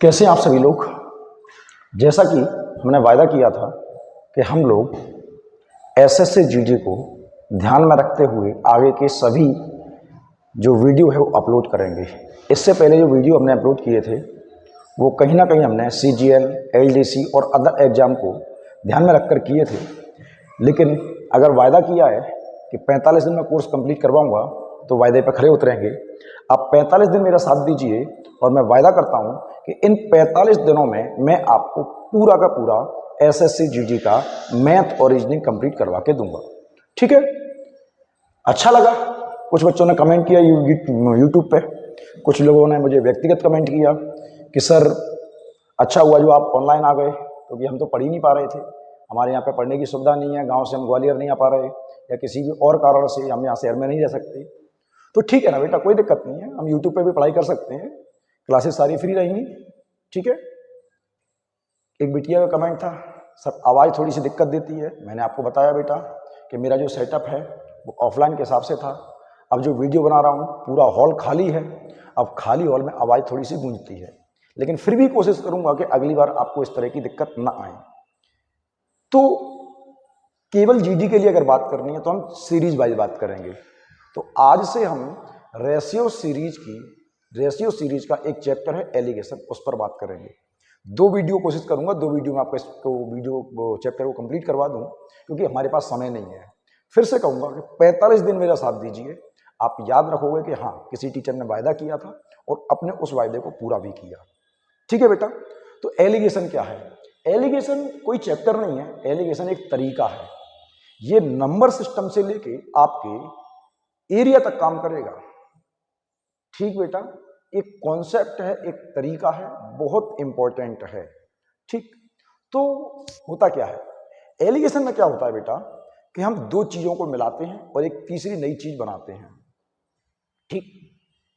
कैसे आप सभी लोग। जैसा कि हमने वायदा किया था कि हम लोग एसएससी जीडी को ध्यान में रखते हुए आगे के सभी जो वीडियो है वो अपलोड करेंगे। इससे पहले जो वीडियो हमने अपलोड किए थे वो कहीं ना कहीं हमने सीजीएल, एलडीसी और अदर एग्जाम को ध्यान में रखकर किए थे। लेकिन अगर वायदा किया है कि 45 दिन में कोर्स कंप्लीट करवाऊंगा तो वायदे पर खरे उतरेंगे। आप 45 दिन मेरा साथ दीजिए और मैं वायदा करता हूं कि इन 45 दिनों में मैं आपको पूरा का पूरा एसएससी जीडी का मैथ और रीजनिंग कंप्लीट करवा के दूंगा। ठीक है? अच्छा लगा। कुछ बच्चों ने कमेंट किया यूट्यूब पे, कुछ लोगों ने मुझे व्यक्तिगत कमेंट किया कि सर अच्छा हुआ जो आप ऑनलाइन आ गए, क्योंकि हम तो पढ़ ही नहीं पा रहे थे। हमारे यहाँ पे पढ़ने की सुविधा नहीं है, गांव से हम ग्वालियर नहीं आ पा रहे या किसी भी और कारण से हम यहाँ शहर में नहीं रह सकते। तो ठीक है ना बेटा, कोई दिक्कत नहीं है, हम यूट्यूब पे भी पढ़ाई कर सकते हैं, क्लासेस सारी फ्री रहेंगी। ठीक है? एक बिटिया का कमेंट था, सब आवाज़ थोड़ी सी दिक्कत देती है। मैंने आपको बताया बेटा कि मेरा जो सेटअप है वो ऑफलाइन के हिसाब से था। अब जो वीडियो बना रहा हूँ पूरा हॉल खाली है, अब खाली हॉल में आवाज़ थोड़ी सी गूंजती है, लेकिन फिर भी कोशिश करूंगा कि अगली बार आपको इस तरह की दिक्कत ना आए। तो केवल जीडी के लिए अगर बात करनी है तो हम सीरीज वाइज बात करेंगे। तो आज से हम रेशियो सीरीज का एक चैप्टर है एलिगेशन, उस पर बात करेंगे। 2 वीडियो कोशिश करूंगा, 2 वीडियो में आपको इसको चैप्टर को कंप्लीट करवा दूं, क्योंकि हमारे पास समय नहीं है। फिर से कहूंगा कि 45 दिन मेरा साथ दीजिए, आप याद रखोगे कि हाँ किसी टीचर ने वायदा किया था और अपने उस वायदे को पूरा भी किया। ठीक है बेटा? तो एलिगेशन क्या है? एलिगेशन कोई चैप्टर नहीं है, एलिगेशन एक तरीका है। ये नंबर सिस्टम से लेके आपके एरिया तक काम करेगा। ठीक बेटा? एक कॉन्सेप्ट है, एक तरीका है, बहुत इंपॉर्टेंट है। ठीक? तो होता क्या है एलिगेशन में? क्या होता है बेटा कि हम 2 चीजों को मिलाते हैं और एक तीसरी नई चीज बनाते हैं। ठीक?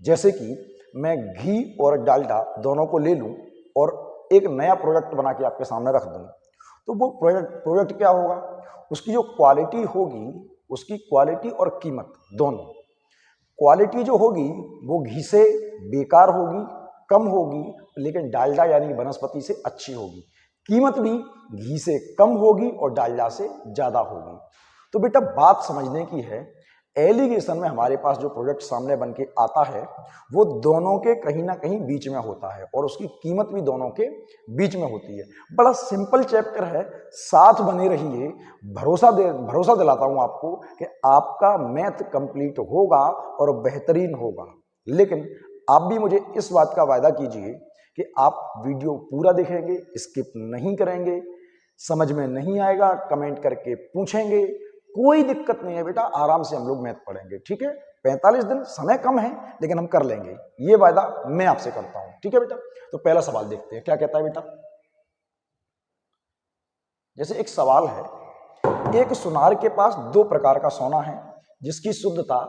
जैसे कि मैं घी और डालडा दोनों को ले लूं और एक नया प्रोडक्ट बना के आपके सामने रख दूं, तो वो प्रोडक्ट क्या होगा? उसकी जो क्वालिटी होगी, उसकी क्वालिटी और कीमत दोनों, क्वालिटी जो होगी वो घी से बेकार होगी, कम होगी, लेकिन डालडा यानी वनस्पति से अच्छी होगी। कीमत भी घी से कम होगी और डालडा से ज्यादा होगी। तो बेटा बात समझने की है, एलिगेशन में हमारे पास जो प्रोडक्ट सामने बन के आता है वो दोनों के कहीं ना कहीं बीच में होता है और उसकी कीमत भी दोनों के बीच में होती है। बड़ा सिंपल चैप्टर है, साथ बने रहिए। भरोसा दिलाता हूं आपको कि आपका मैथ कंप्लीट होगा और बेहतरीन होगा। लेकिन आप भी मुझे इस बात का वायदा कीजिए कि आप वीडियो पूरा देखेंगे, स्किप नहीं करेंगे। समझ में नहीं आएगा कमेंट करके पूछेंगे, कोई दिक्कत नहीं है बेटा, आराम से हम लोग मैथ पढ़ेंगे। ठीक है? 45 दिन समय कम है लेकिन हम कर लेंगे, ये वायदा मैं आपसे करता हूं। ठीक है बेटा? तो पहला सवाल देखते हैं क्या कहता है बेटा। जैसे एक सवाल है, एक सुनार के पास 2 प्रकार का सोना है जिसकी शुद्धता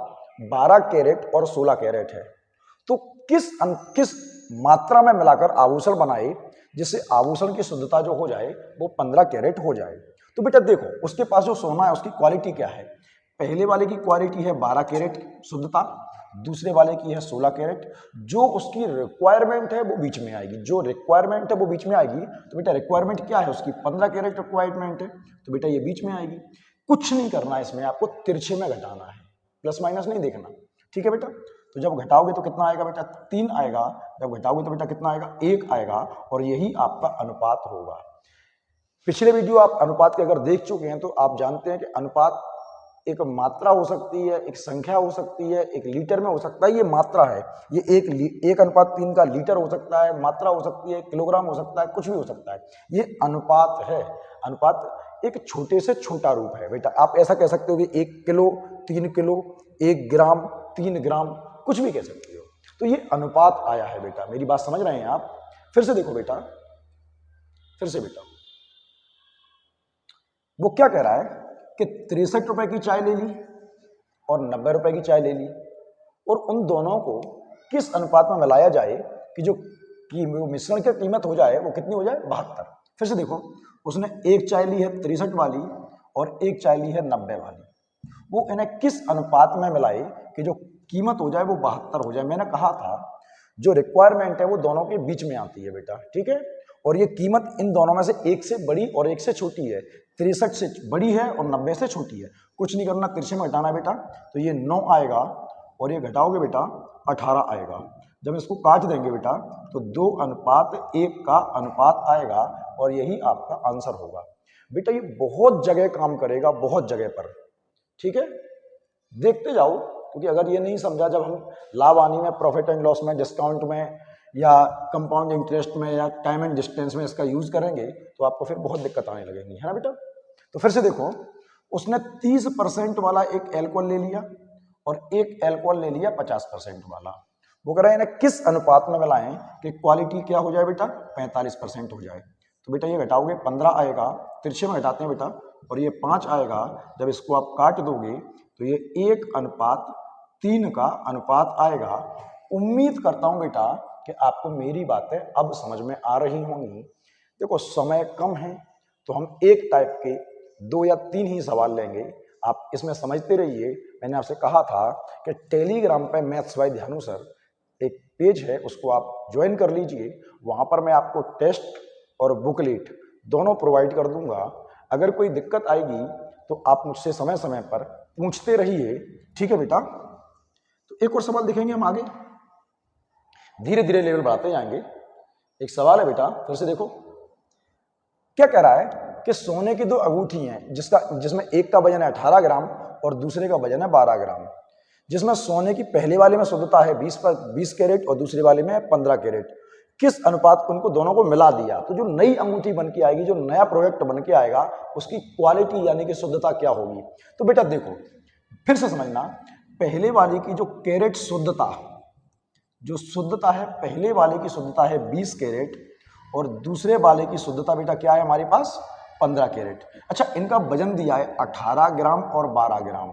12 कैरेट और 16 कैरेट है। तो किस मात्रा में मिलाकर आभूषण बनाए जिससे आभूषण की शुद्धता जो हो जाए वो 15 कैरेट हो जाए। तो बेटा देखो, उसके पास जो सोना है उसकी क्वालिटी क्या है? पहले वाले की क्वालिटी है 12 कैरेट शुद्धता, दूसरे वाले की है 16 कैरेट। जो उसकी रिक्वायरमेंट है वो बीच में आएगी, जो रिक्वायरमेंट है वो बीच में आएगी। तो बेटा रिक्वायरमेंट क्या है उसकी? 15 कैरेट रिक्वायरमेंट है, तो बेटा ये बीच में आएगी। कुछ नहीं करना है इसमें, आपको तिरछे में घटाना है, प्लस माइनस नहीं देखना। ठीक है बेटा? तो जब घटाओगे तो कितना आएगा बेटा? 3 आएगा। जब घटाओगे तो बेटा कितना आएगा? 1 आएगा। और यही आपका अनुपात होगा। पिछले वीडियो आप अनुपात के अगर देख चुके हैं तो आप जानते हैं कि अनुपात एक मात्रा हो सकती है, एक संख्या हो सकती है, एक लीटर में हो सकता है, ये मात्रा है। ये 1:3 का लीटर हो सकता है, मात्रा हो सकती है, किलोग्राम हो सकता है, कुछ भी हो सकता है। ये अनुपात है। अनुपात एक छोटे से छोटा रूप है बेटा। आप ऐसा कह सकते हो कि 1 किलो, 3 किलो, 1 ग्राम, 3 ग्राम, कुछ भी कह सकते हो। तो ये अनुपात आया है बेटा। मेरी बात समझ रहे हैं आप? फिर से देखो बेटा, फिर से बेटा, वो क्या कह रहा है कि 63 रुपए की चाय ले ली और 90 रुपए की चाय ले ली, और उन दोनों को किस अनुपात में मिलाया जाए कि जो मिश्रण की कीमत हो जाए वो कितनी हो जाए? 72। फिर से देखो, उसने एक चाय ली है 63 वाली और एक चाय ली है 90 वाली। वो इन्हें किस अनुपात में मिलाए कि जो कीमत हो जाए वो 72 हो जाए। मैंने कहा था जो रिक्वायरमेंट है वो दोनों के बीच में आती है बेटा, ठीक है। और ये कीमत इन दोनों में से एक से बड़ी और एक से छोटी है, 63 से बड़ी है और 90 से छोटी है। कुछ नहीं करना, तिरछे में घटाना है बेटा, तो ये 9 आएगा और ये घटाओगे बेटा 18 आएगा। जब इसको काट देंगे बेटा तो 2:1 का अनुपात आएगा और यही आपका आंसर होगा। बेटा ये बहुत जगह काम करेगा, बहुत जगह पर, ठीक है। देखते जाओ, क्योंकि अगर ये नहीं समझा, जब हम लाभ हानि में, प्रॉफिट एंड लॉस में, डिस्काउंट में या कंपाउंड इंटरेस्ट में या टाइम एंड डिस्टेंस में इसका यूज करेंगे तो आपको फिर बहुत दिक्कत आने लगेंगी, है ना बेटा। तो फिर से देखो, उसने 30% वाला एक एल्कोहल ले लिया और एक एल्कोहल ले लिया 50% वाला। वो कह रहे हैं किस अनुपात में मिलाएं कि क्वालिटी क्या हो जाए बेटा, 45% हो जाए। तो बेटा ये घटाओगे 15 आएगा, तिरछे में घटाते हैं बेटा, और ये 5 आएगा। जब इसको आप काट दोगे तो ये 1:3 का अनुपात आएगा। उम्मीद करता हूं बेटा कि आपको मेरी बातें अब समझ में आ रही होंगी। देखो समय कम है तो हम एक टाइप के 2 या 3 ही सवाल लेंगे, आप इसमें समझते रहिए। मैंने आपसे कहा था कि टेलीग्राम पे मैथ्स बाय ध्यानु सर एक पेज है, उसको आप ज्वाइन कर लीजिए। वहाँ पर मैं आपको टेस्ट और बुकलेट दोनों प्रोवाइड कर दूंगा। अगर कोई दिक्कत आएगी तो आप मुझसे समय समय पर पूछते रहिए, ठीक है बेटा। तो एक और सवाल देखेंगे हम आगे, धीरे धीरे लेवल बढ़ाते जाएंगे। एक सवाल है बेटा, फिर से देखो क्या कह रहा है कि सोने की 2 अंगूठी हैं जिसमें एक का वजन है 18 ग्राम और दूसरे का वजन है 12 ग्राम, जिसमें सोने की पहले वाले में शुद्धता है 20 कैरेट और दूसरे वाले में 15 कैरेट। किस अनुपात को उनको दोनों को मिला दिया तो जो नई अंगूठी बन के आएगी, जो नया प्रोडक्ट बन के आएगा, उसकी क्वालिटी यानी कि शुद्धता क्या होगी। तो बेटा देखो फिर से समझना, पहले वाले की जो कैरेट शुद्धता, जो शुद्धता है, पहले वाले की शुद्धता है 20 कैरेट और दूसरे वाले की शुद्धता बेटा क्या है हमारे पास, 15 कैरेट। अच्छा, इनका वजन दिया है 18 ग्राम और 12 ग्राम।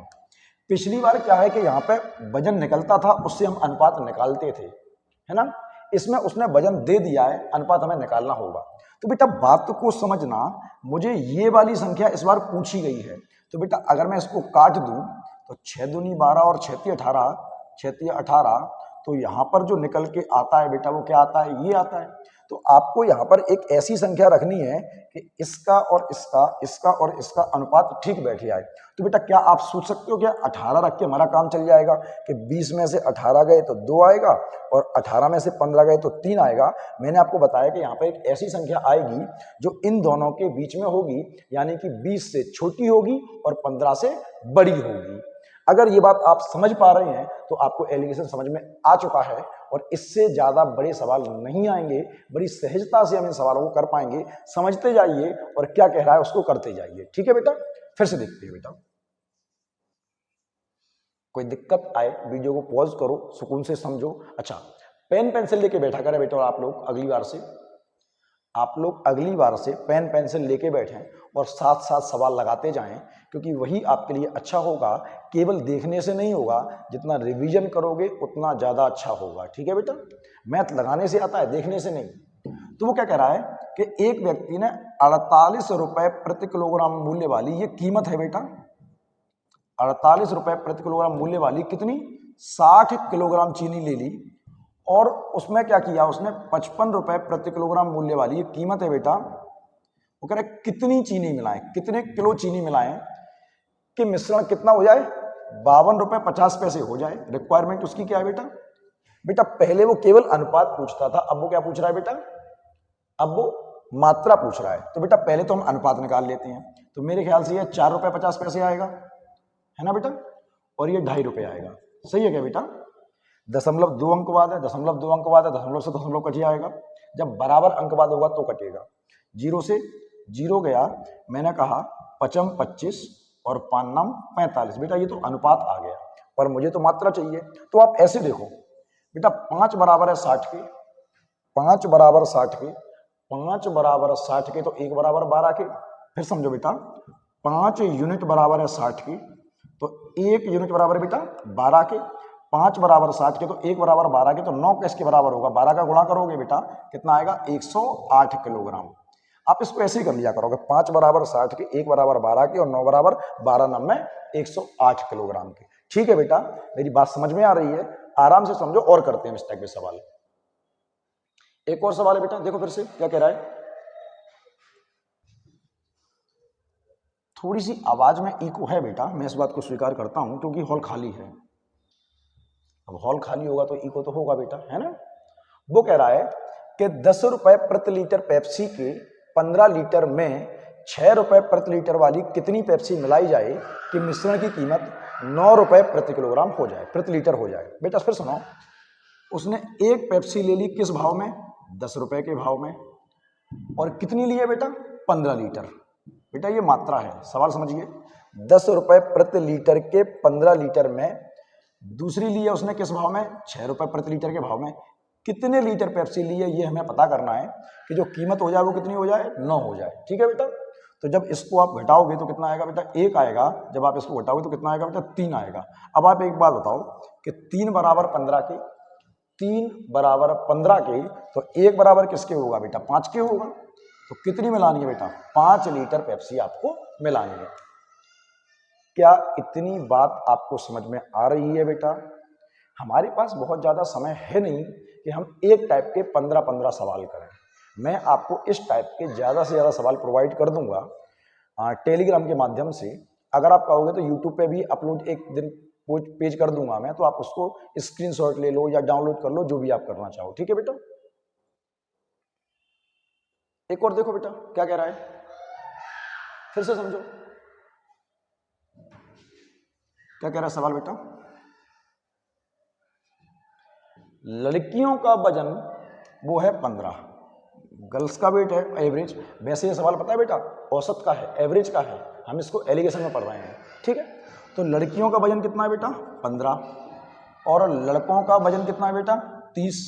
पिछली बार क्या है कि यहाँ पे वजन निकलता था, उससे हम अनुपात निकालते थे, है ना। इसमें उसने वजन दे दिया है, अनुपात हमें निकालना होगा। तो बेटा बात को समझना, मुझे ये वाली संख्या इस बार पूछी गई है। तो बेटा अगर मैं इसको काट दूं तो 6 दूनी 12 और 6 तिया 18, 6 तिया 18, तो यहाँ पर जो निकल के आता है बेटा वो क्या आता है, ये आता है। तो आपको यहाँ पर एक ऐसी संख्या रखनी है कि इसका और इसका, इसका और इसका अनुपात ठीक बैठ जाए। तो बेटा क्या आप सोच सकते हो क्या 18 रख के हमारा काम चल जाएगा कि 20 में से 18 गए तो 2 आएगा और 18 में से 15 गए तो 3 आएगा। मैंने आपको बताया कि यहाँ पर एक ऐसी संख्या आएगी जो इन दोनों के बीच में होगी, यानी कि 20 से छोटी होगी और 15 से बड़ी होगी। अगर ये बात आप समझ पा रहे हैं तो आपको एलिगेशन समझ में आ चुका है और इससे ज्यादा बड़े सवाल नहीं आएंगे। बड़ी सहजता से हम इन सवालों को कर पाएंगे। समझते जाइए और क्या कह रहा है उसको करते जाइए, ठीक है बेटा। फिर से देखते हैं बेटा, कोई दिक्कत आए वीडियो को पॉज करो, सुकून से समझो। अच्छा, पेन पेंसिल लेके बैठा करें बेटा, आप लोग अगली बार से पेन पेंसिल लेके बैठें और साथ साथ सवाल लगाते जाएं, क्योंकि वही आपके लिए अच्छा होगा। केवल देखने से नहीं होगा, जितना रिवीजन करोगे उतना ज़्यादा अच्छा होगा, ठीक है बेटा। मैथ लगाने से आता है, देखने से नहीं। तो वो क्या कह रहा है कि एक व्यक्ति ने 48 रुपए प्रति किलोग्राम मूल्य वाली, ये कीमत है बेटा, 48 रुपए प्रति किलोग्राम मूल्य वाली कितनी, 60 किलोग्राम चीनी ले ली और उसमें क्या किया उसने, 55 रुपए प्रति किलोग्राम मूल्य वाली, ये कीमत है बेटा। वो कह रहे कितनी चीनी मिलाएं, कितने किलो चीनी मिलाएं कि मिश्रण कितना हो जाए, 52 रुपए 50 पैसे हो जाए। रिक्वायरमेंट उसकी क्या है बेटा, बेटा पहले वो केवल अनुपात पूछता था, अब वो क्या पूछ रहा है बेटा, अब वो मात्रा पूछ रहा है। तो बेटा पहले तो हम अनुपात निकाल लेते हैं। तो मेरे ख्याल से ये 4 रुपए 50 पैसे आएगा, है ना बेटा, और ये 2.5 रुपए आएगा। सही है क्या बेटा, 0.2 अंक बाद है, 0.2 अंक बाद है, दशमलव से दशमलव कट जाएगा। जब बराबर अंक बाद होगा तो कटेगा, 0 से 0 गया। मैंने कहा 5 25 और 5 45, बेटा ये तो अनुपात आ गया, पर मुझे तो मात्रा चाहिए। तो आप ऐसे देखो बेटा, 5 बराबर है 60 के, 5 बराबर 60 के, 5 बराबर 60 के, तो 1 बराबर 12 के। फिर समझो बेटा, 5 यूनिट बराबर है 60 की, तो 1 यूनिट बराबर है बेटा 12 के। 5 बराबर 60 के, तो 1 बराबर 12 के, तो 9 किसके बराबर होगा, 12 का गुणा करोगे बेटा कितना आएगा, 108 किलोग्राम। आप इसको ऐसे ही कर लिया करोगे, 5 बराबर 60 के, 1 बराबर 12 के और 9 बराबर 12 9 में 108 किलोग्राम के। ठीक है बेटा, मेरी बात समझ में आ रही है, आराम से समझो और करते हैं इस टाइप के सवाल। एक और सवाल है बेटा, देखो फिर से क्या कह रहा है। थोड़ी सी आवाज में इको है बेटा, मैं इस बात को स्वीकार करता हूं क्योंकि हॉल खाली है। अब हॉल खाली होगा तो इको तो होगा बेटा, है ना। वो कह रहा है कि 10 रुपए प्रति लीटर पेप्सी के 15 लीटर में 6 रुपए प्रति लीटर वाली कितनी पेप्सी मिलाई जाए कि मिश्रण की कीमत 9 रुपए प्रति किलोग्राम हो जाए, प्रति लीटर हो जाए। बेटा फिर सुनो, उसने एक पेप्सी ले ली किस भाव में, 10 रुपए के भाव में, और कितनी ली है बेटा, 15 लीटर। बेटा ये मात्रा है, सवाल समझिए। 10 रुपए प्रति लीटर के 15 लीटर में, दूसरी ली है उसने किस भाव में, 6 रुपए प्रति लीटर के भाव में। कितने लीटर पेप्सी ली है ये हमें पता करना है कि जो कीमत हो जाए वो कितनी हो जाए, 9 हो जाए। ठीक है बेटा, तो जब इसको आप घटाओगे तो कितना आएगा बेटा, 1 आएगा। जब आप इसको घटाओगे तो कितना आएगा बेटा, 3 आएगा। अब आप एक बात बताओ कि 3 बराबर 15 के, 3 बराबर 15 के, तो 1 बराबर किसके होगा बेटा, 5 के होगा। तो कितनी मिलानी है बेटा, 5 लीटर पेप्सी आपको मिलानी है। क्या इतनी बात आपको समझ में आ रही है बेटा। हमारे पास बहुत ज़्यादा समय है नहीं कि हम एक टाइप के 15-15 सवाल करें। मैं आपको इस टाइप के ज़्यादा से ज़्यादा सवाल प्रोवाइड कर दूंगा टेलीग्राम के माध्यम से। अगर आप कहोगे तो यूट्यूब पे भी अपलोड एक दिन पेज कर दूंगा मैं, तो आप उसको स्क्रीनशॉट ले लो या डाउनलोड कर लो, जो भी आप करना चाहो। ठीक है बेटा, एक और देखो बेटा क्या कह रहा है, फिर से समझो क्या कह रहा है सवाल बेटा। लड़कियों का वजन वो है 15, गर्ल्स का वेट है एवरेज। वैसे ये सवाल पता है बेटा औसत का है, एवरेज का है, हम इसको एलिगेशन में पढ़ रहे हैं। ठीक है, तो लड़कियों का वजन कितना है बेटा, 15, और लड़कों का वजन कितना है बेटा, 30,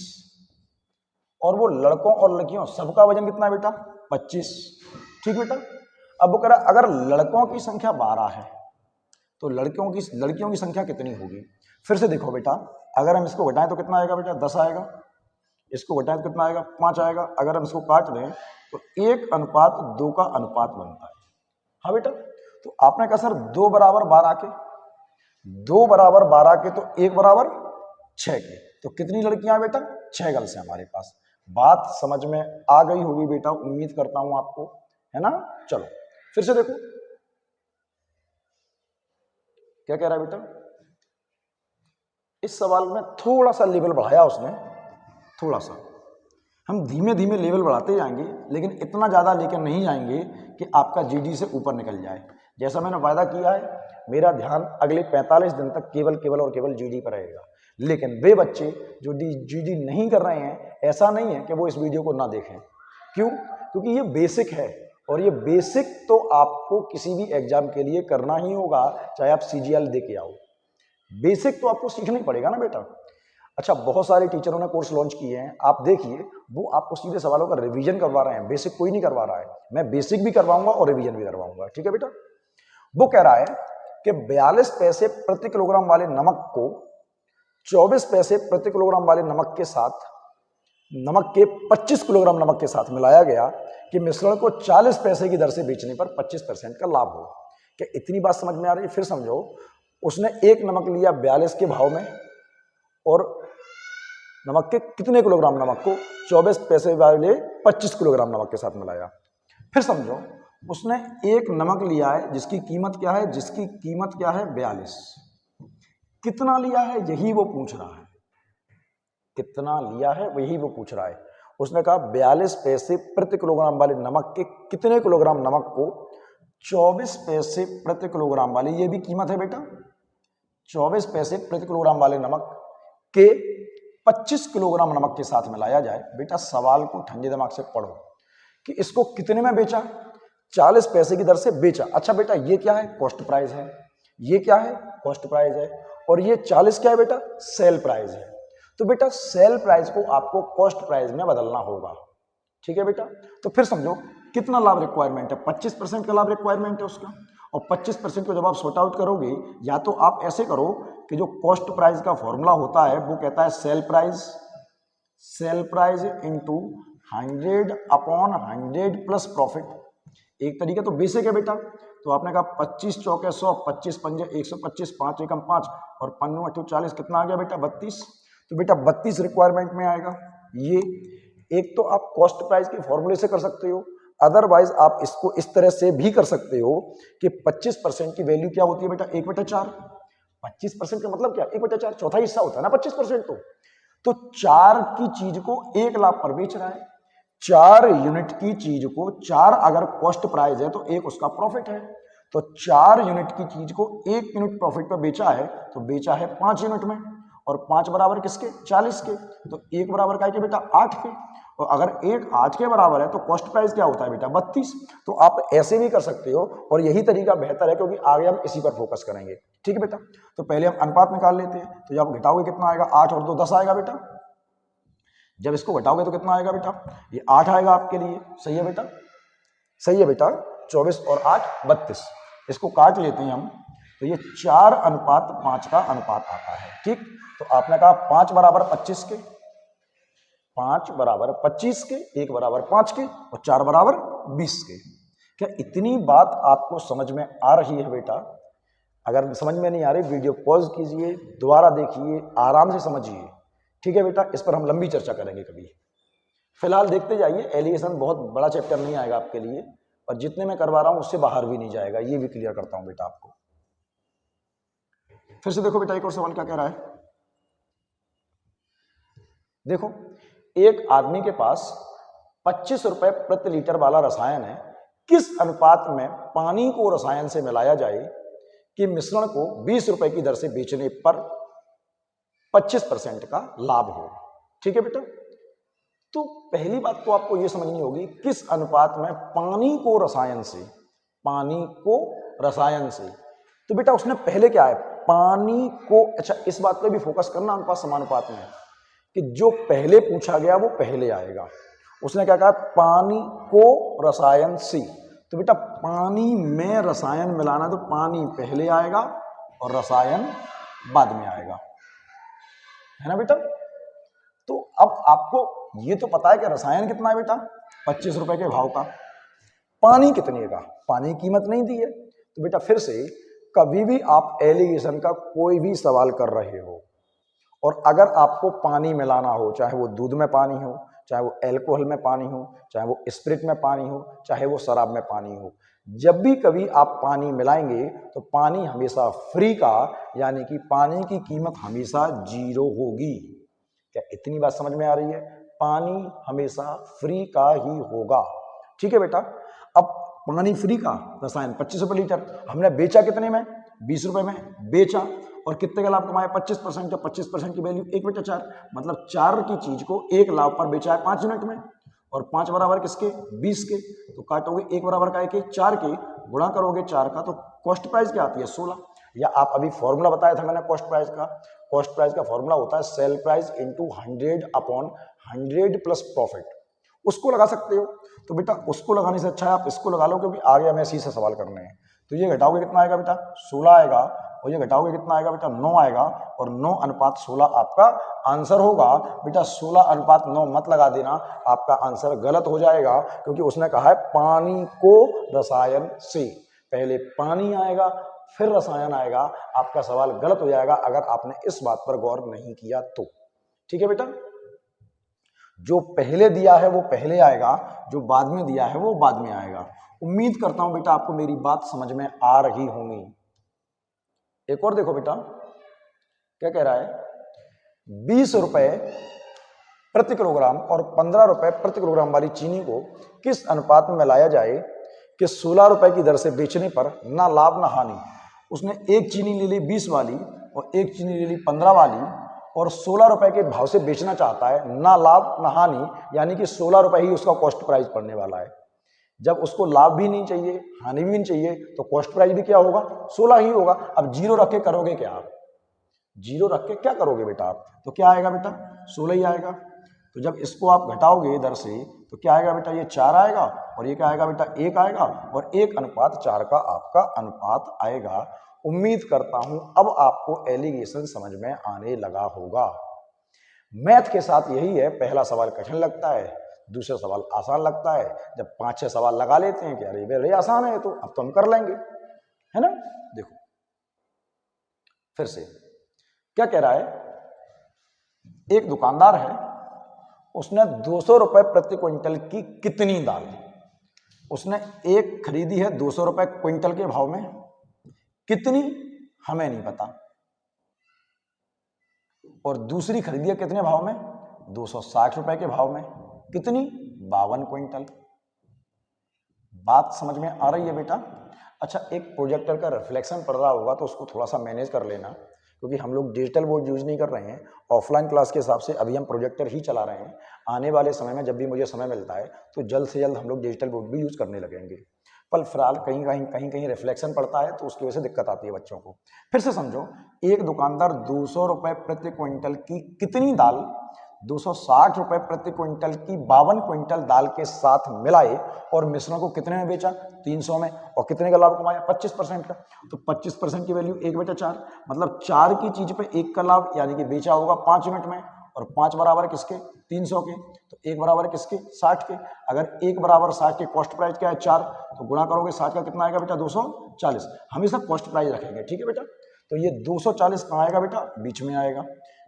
और वो लड़कों और लड़कियों सबका वजन कितना है बेटा, 25। ठीक बेटा, अब वो कह रहा अगर लड़कों की संख्या 12 है तो लड़कियों की संख्या कितनी होगी। फिर से देखो बेटा, अगर हम इसको घटाएं तो कितना आएगा बेटा, 10 आएगा। इसको घटाएं तो कितना आएगा, 5 आएगा। अगर हम इसको काट दें तो 1:2 का अनुपात बनता है। हाँ बेटा, तो आपने कहा सर 2 बराबर 12 के, 2 बराबर 12 के तो 1 बराबर 6 के, तो कितनी लड़कियां बेटा, 6 गर्ल्स हैं हमारे पास। बात समझ में आ गई होगी बेटा, उम्मीद करता हूं आपको, है ना। चलो फिर से देखो क्या कह रहा है बेटा। इस सवाल में थोड़ा सा लेवल बढ़ाया उसने, थोड़ा सा। हम धीमे धीमे लेवल बढ़ाते जाएंगे, लेकिन इतना ज़्यादा लेकर नहीं जाएंगे कि आपका जीडी से ऊपर निकल जाए। जैसा मैंने वायदा किया है, मेरा ध्यान अगले 45 दिन तक केवल और केवल जीडी पर रहेगा। लेकिन वे बच्चे जो जीडी नहीं कर रहे हैं, ऐसा नहीं है कि वो इस वीडियो को ना देखें। क्यों? क्योंकि ये बेसिक है, और ये बेसिक तो आपको किसी भी एग्जाम के लिए करना ही होगा, चाहे आप सीजीएल दे के आओ। बेसिक तो आपको सीखना ही पड़ेगा ना बेटा। अच्छा, बहुत सारे टीचरों ने कोर्स लॉन्च किए हैं, आप देखिए, वो आपको सीधे सवालों का रिवीजन करवा रहे हैं, बेसिक कोई नहीं करवा रहा है। मैं बेसिक भी करवाऊंगा और रिवीजन भी करवाऊंगा। ठीक है बेटा, वो कह रहा है कि 42 पैसे प्रति किलोग्राम वाले नमक को 24 पैसे प्रति किलोग्राम वाले नमक के 25 किलोग्राम नमक के साथ मिलाया गया कि मिश्रण को 40 पैसे की दर से बेचने पर 25% का लाभ हो। क्या इतनी बात समझ में आ रही है? फिर समझो, उसने एक नमक लिया 42 के भाव में, और नमक के कितने किलोग्राम नमक को 24 पैसे वाले 25 किलोग्राम नमक के साथ मिलाया। फिर समझो, उसने एक नमक लिया है जिसकी कीमत क्या है, 42। कितना लिया है यही वो पूछ रहा है, कितना लिया है वही वो पूछ रहा है। उसने कहा 42 पैसे प्रति किलोग्राम वाले नमक के कितने किलोग्राम नमक को 24 पैसे प्रति किलोग्राम वाली, ये भी कीमत है बेटा, 24 पैसे प्रति किलोग्राम वाले नमक के 25 किलोग्राम नमक के साथ मिलाया जाए। बेटा सवाल को ठंडे दिमाग से पढ़ो कि इसको कितने में बेचा, 40 पैसे की दर से बेचा। अच्छा बेटा, ये क्या है, कॉस्ट प्राइस है, ये क्या है, कॉस्ट प्राइस है, और ये 40 क्या है बेटा, सेल प्राइस है। तो बेटा सेल प्राइस को आपको कॉस्ट प्राइस में बदलना होगा। ठीक है बेटा, तो फिर समझो कितना लाभ रिक्वायरमेंट है, 25% का लाभ रिक्वायरमेंट है उसका। और 25% को जब आप सॉर्ट आउट करोगे, या तो आप ऐसे करो कि जो कॉस्ट प्राइस का फॉर्मूला होता है वो कहता है sale price into 100/100 plus profit. एक तरीका तो बेसिक है बेटा, तो आपने कहा 25 चौके 100, 25 पंजे 125, 5 एकम 5 और 5 8 40, कितना आ गया बेटा, 32। तो बेटा 32 रिक्वायरमेंट में आएगा ये। एक तो आप कॉस्ट प्राइस के फॉर्मूले से कर सकते हो, अदरवाइज आप इसको इस तरह से भी कर सकते हो कि 25% की वैल्यू क्या होती है बेटा, 1/4। 25% का मतलब क्या, 1/4, चौथा हिस्सा होता है ना 25%। तो 4 की चीज को 1 लाख पर बेच रहा है, 4 यूनिट की चीज को 4 अगर कॉस्ट प्राइस है तो 1 उसका प्रॉफिट है। तो 4 यूनिट की चीज को 1 यूनिट प्रॉफिट पर बेचा है, तो बेचा है 5 यूनिट में, और 5 बराबर किसके, 40 के। तो 1 बराबर क्या है बेटा, 8 के। और अगर 1 8 के बराबर है तो कॉस्ट प्राइस क्या होता है बेटा, 32। तो आप ऐसे भी कर सकते हो, और यही तरीका बेहतर है क्योंकि आगे हम इसी पर फोकस करेंगे। ठीक है बेटा, तो पहले हम अनुपात निकाल लेते हैं। तो जब घटाओगे कितना आएगा, 8 और 2 10 आएगा बेटा। जब इसको घटाओगे तो कितना आएगा बेटा, ये 8 आएगा आपके लिए। सही है बेटा, सही है बेटा। 24 और 8 32। इसको काट लेते हैं हम, तो ये 4:5 का अनुपात आता है। ठीक, तो आपने कहा 5 बराबर 25 के, 5 बराबर 25 के, 1 बराबर 5 के, और 4 बराबर 20 के। क्या इतनी बात आपको समझ में आ रही है बेटा? अगर समझ में नहीं आ रही, वीडियो पॉज कीजिए, दोबारा देखिए, आराम से समझिए। ठीक है बेटा, इस पर हम लंबी चर्चा करेंगे कभी। फिलहाल देखते जाइए, एलिगेशन बहुत बड़ा चैप्टर नहीं आएगा आपके लिए, और जितने मैं करवा रहा हूं उससे बाहर भी नहीं जाएगा, ये भी क्लियर करता हूं बेटा आपको। फिर से देखो बेटा, एक और सवाल क्या कह रहा है, देखो। एक आदमी के पास 25 रुपए प्रति लीटर वाला रसायन है, किस अनुपात में पानी को रसायन से मिलाया जाए कि मिश्रण को 20 रुपए की दर से बेचने पर 25% का लाभ हो? ठीक है बेटा, तो पहली बात तो आपको यह समझनी होगी, किस अनुपात में पानी को रसायन से, पानी को रसायन से। तो बेटा उसने पहले क्या है, पानी को, अच्छा इस बात पे भी फोकस करना, अनुपात समानुपात में कि जो पहले पूछा गया वो पहले आएगा। उसने क्या कहा, पानी को रसायन से। तो बेटा पानी में रसायन मिलाना, तो पानी पहले आएगा और रसायन बाद में आएगा, है ना बेटा। तो अब आपको ये तो पता है कि रसायन कितना है बेटा, 25 रुपए के भाव का, पानी कितने का, पानी की कीमत नहीं दी है। तो बेटा फिर से, कभी भी आप एलिगेशन का कोई भी सवाल कर रहे हो, और अगर आपको पानी मिलाना हो, चाहे वो दूध में पानी हो, चाहे वो एल्कोहल में पानी हो, चाहे वो स्पिरिट में पानी हो, चाहे वो शराब में पानी हो, जब भी कभी आप पानी मिलाएंगे तो पानी हमेशा फ्री का, यानी कि पानी की कीमत हमेशा 0 होगी। क्या इतनी बात समझ में आ रही है? पानी हमेशा फ्री का ही होगा। ठीक है बेटा, अब पानी फ्री का रसायन 25 रुपए लीटर, हमने बेचा कितने में, 20 रुपए में बेचा, और कितने का लाभ कमाया, 25%। 25% की वैल्यू 1/4, मतलब 4 की चीज को 1 लाभ पर बेचा है 5 यूनिट में, और 5 बराबर किसके, 20 के। तो काटोगे 1 बराबर का के 4 के, गुणा करोगे 4 का, तो कॉस्ट प्राइस क्या आती है, 16। या आप अभी फॉर्मूला बताया था मैंने कॉस्ट प्राइस का, कॉस्ट प्राइस का फॉर्मूला होता है sale price into 100/100 plus profit, उसको लगा सकते हो। तो बेटा उसको लगाने से अच्छा है आप इसको लगा लो, क्योंकि आगे हमें इसी से सवाल करने हैं। तो ये घटाओगे कितना आएगा बेटा, 16 आएगा, और ये घटाओगे कितना आएगा बेटा, 9 आएगा, और 9:16 आपका आंसर होगा। बेटा 16:9 मत लगा देना, आपका आंसर गलत हो जाएगा, क्योंकि उसने कहा है पानी को रसायन से, पहले पानी आएगा फिर रसायन आएगा। आपका सवाल गलत हो जाएगा अगर आपने इस बात पर गौर नहीं किया तो। ठीक है बेटा, जो पहले दिया है वो पहले आएगा, जो बाद में दिया है वो बाद में आएगा। उम्मीद करता हूं बेटा आपको मेरी बात समझ में आ रही होगी। एक और देखो बेटा क्या कह रहा है, 20 रुपए प्रति किलोग्राम और 15 रुपए प्रति किलोग्राम वाली चीनी को किस अनुपात में मिलाया जाए कि 16 रुपए की दर से बेचने पर ना लाभ ना हानि। उसने एक चीनी ले ली 20 वाली और एक चीनी ले ली 15 वाली, और 16 रुपए के भाव से बेचना चाहता है, ना लाभ ना हानि, यानी कि 16 रुपए ही उसका कॉस्ट प्राइस पड़ने वाला है। जब उसको लाभ भी नहीं चाहिए हानि भी नहीं चाहिए, तो कॉस्ट प्राइस भी क्या होगा, 16 ही होगा। अब 0 रख के करोगे क्या आप, 0 रख के क्या करोगे बेटा आप, तो क्या आएगा बेटा, 16 ही आएगा। तो जब इसको आप घटाओगे इधर से तो क्या आएगा बेटा, ये 4 आएगा, और ये क्या आएगा बेटा, 1 आएगा, और 1:4 का आपका अनुपात आएगा। उम्मीद करता हूं अब आपको एलिगेशन समझ में आने लगा होगा। मैथ के साथ यही है, पहला सवाल कठिन लगता है, दूसरा सवाल आसान लगता है, जब 5-6 सवाल लगा लेते हैं कि अरे बड़े आसान है तो अब तो हम कर लेंगे, है ना। देखो फिर से क्या कह रहा है, एक दुकानदार है, उसने 200 रुपए प्रति क्विंटल की कितनी दाल, उसने एक खरीदी है 200 रुपए क्विंटल के भाव में, कितनी हमें नहीं पता, और दूसरी खरीदी है कितने भाव में, 260 रुपए के भाव में, कितनी, 52 क्विंटल। बात समझ में आ रही है बेटा? अच्छा, एक प्रोजेक्टर का रिफ्लेक्शन पड़ रहा होगा तो उसको थोड़ा सा मैनेज कर लेना, क्योंकि हम लोग डिजिटल बोर्ड यूज नहीं कर रहे हैं, ऑफलाइन क्लास के हिसाब से अभी हम प्रोजेक्टर ही चला रहे हैं। आने वाले समय में जब भी मुझे समय मिलता है तो जल्द से जल्द हम लोग डिजिटल बोर्ड भी यूज करने लगेंगे, पर फिलहाल कहीं रिफ्लेक्शन पड़ता है तो उसकी वजह से दिक्कत आती है बच्चों को। फिर से समझो, एक दुकानदार 200 रुपए प्रति क्विंटल की कितनी दाल 260 रुपए प्रति क्विंटल की 52 क्विंटल दाल के साथ मिलाए और मिश्रण को कितने में बेचा, 300 में, और कितने का लाभ कमाया, 25% का। तो 25% की वैल्यू 1/4, मतलब 4 की चीज पे 1 का लाभ, यानी कि बेचा होगा 5 यूनिट में, और 5 बराबर किसके, 300 के, तो 1 बराबर किसके, 60 के। अगर 1 बराबर 60 के कॉस्ट प्राइस क्या है, 4, तो गुणा करोगे 60 का कितना आएगा बेटा, 240। हमेशा कॉस्ट प्राइस रखेंगे, ठीक है बेटा। तो ये 240 कहाँ आएगा बेटा, बीच में आएगा।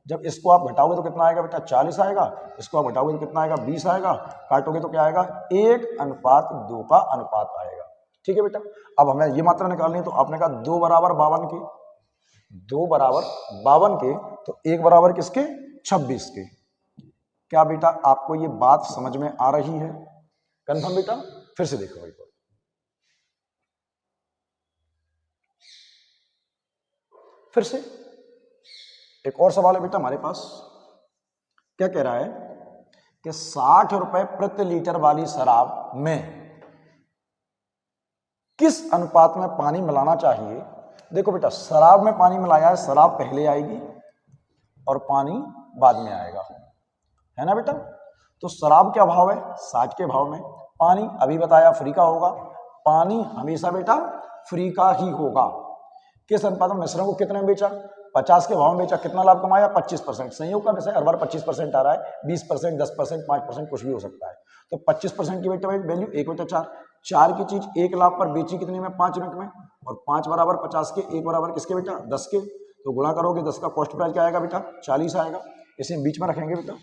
जब इसको आप घटाओगे तो कितना आएगा बेटा, 40 आएगा, इसको आप घटाओगे तो कितना आएगा, 20 आएगा, काटोगे तो क्या आएगा, 1:2 का अनुपात आएगा, ठीक है बेटा। अब हमें ये मात्रा निकालनी है, तो आपने कहा 2 बराबर 52 के, 2 बराबर 52 के, तो 1 बराबर किसके, 26 के। क्या बेटा आपको ये बात समझ में आ रही है, कन्फर्म बेटा? फिर से देखो एक बार, फिर से एक और सवाल है बेटा हमारे पास। क्या कह रहा है कि 60 रुपए प्रति लीटर वाली शराब में किस अनुपात में पानी मिलाना चाहिए। देखो बेटा, शराब में पानी मिलाया है, शराब पहले आएगी और पानी बाद में आएगा, है ना बेटा। तो शराब क्या भाव है, 60 के भाव में, पानी अभी बताया फ्री का होगा, पानी हमेशा बेटा फ्री का ही होगा। किस अनुपात में, मिश्रण को कितने में बेचा, 50 के भाव में बेचा, कितना लाभ कमाया, 25%। संयोग का विषय हर बार 25% आ रहा है, 20%, 10%, 5% कुछ भी हो सकता है। तो 25% की बेटा वैल्यू 1/4, 4 की चीज 1 लाख पर बेची कितने में, 5 यूनिट में, और 5 बराबर 50 के, 1 बराबर किसके बेटा, 10 के। तो गुणा करोगे 10 का कॉस्ट प्राइस क्या आएगा बेटा, 40 आएगा। इसे बीच में रखेंगे बेटा,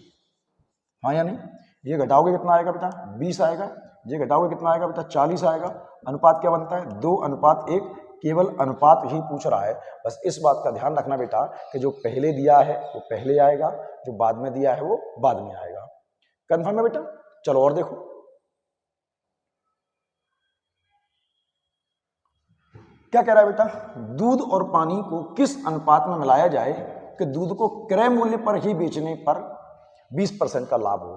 हाँ या नहीं। ये घटाओगे कितना आएगा बेटा, 20 आएगा। ये घटाओगे कितना आएगा बेटा, 40 आएगा। अनुपात क्या बनता है, 2:1। केवल अनुपात ही पूछ रहा है, बस इस बात का ध्यान रखना बेटा कि जो पहले दिया है वो पहले आएगा, जो बाद में दिया है वो बाद में आएगा। कंफर्म है बेटा? चलो और देखो, क्या कह रहा है बेटा, दूध और पानी को किस अनुपात में मिलाया जाए कि दूध को क्रय मूल्य पर ही बेचने पर 20% का लाभ हो।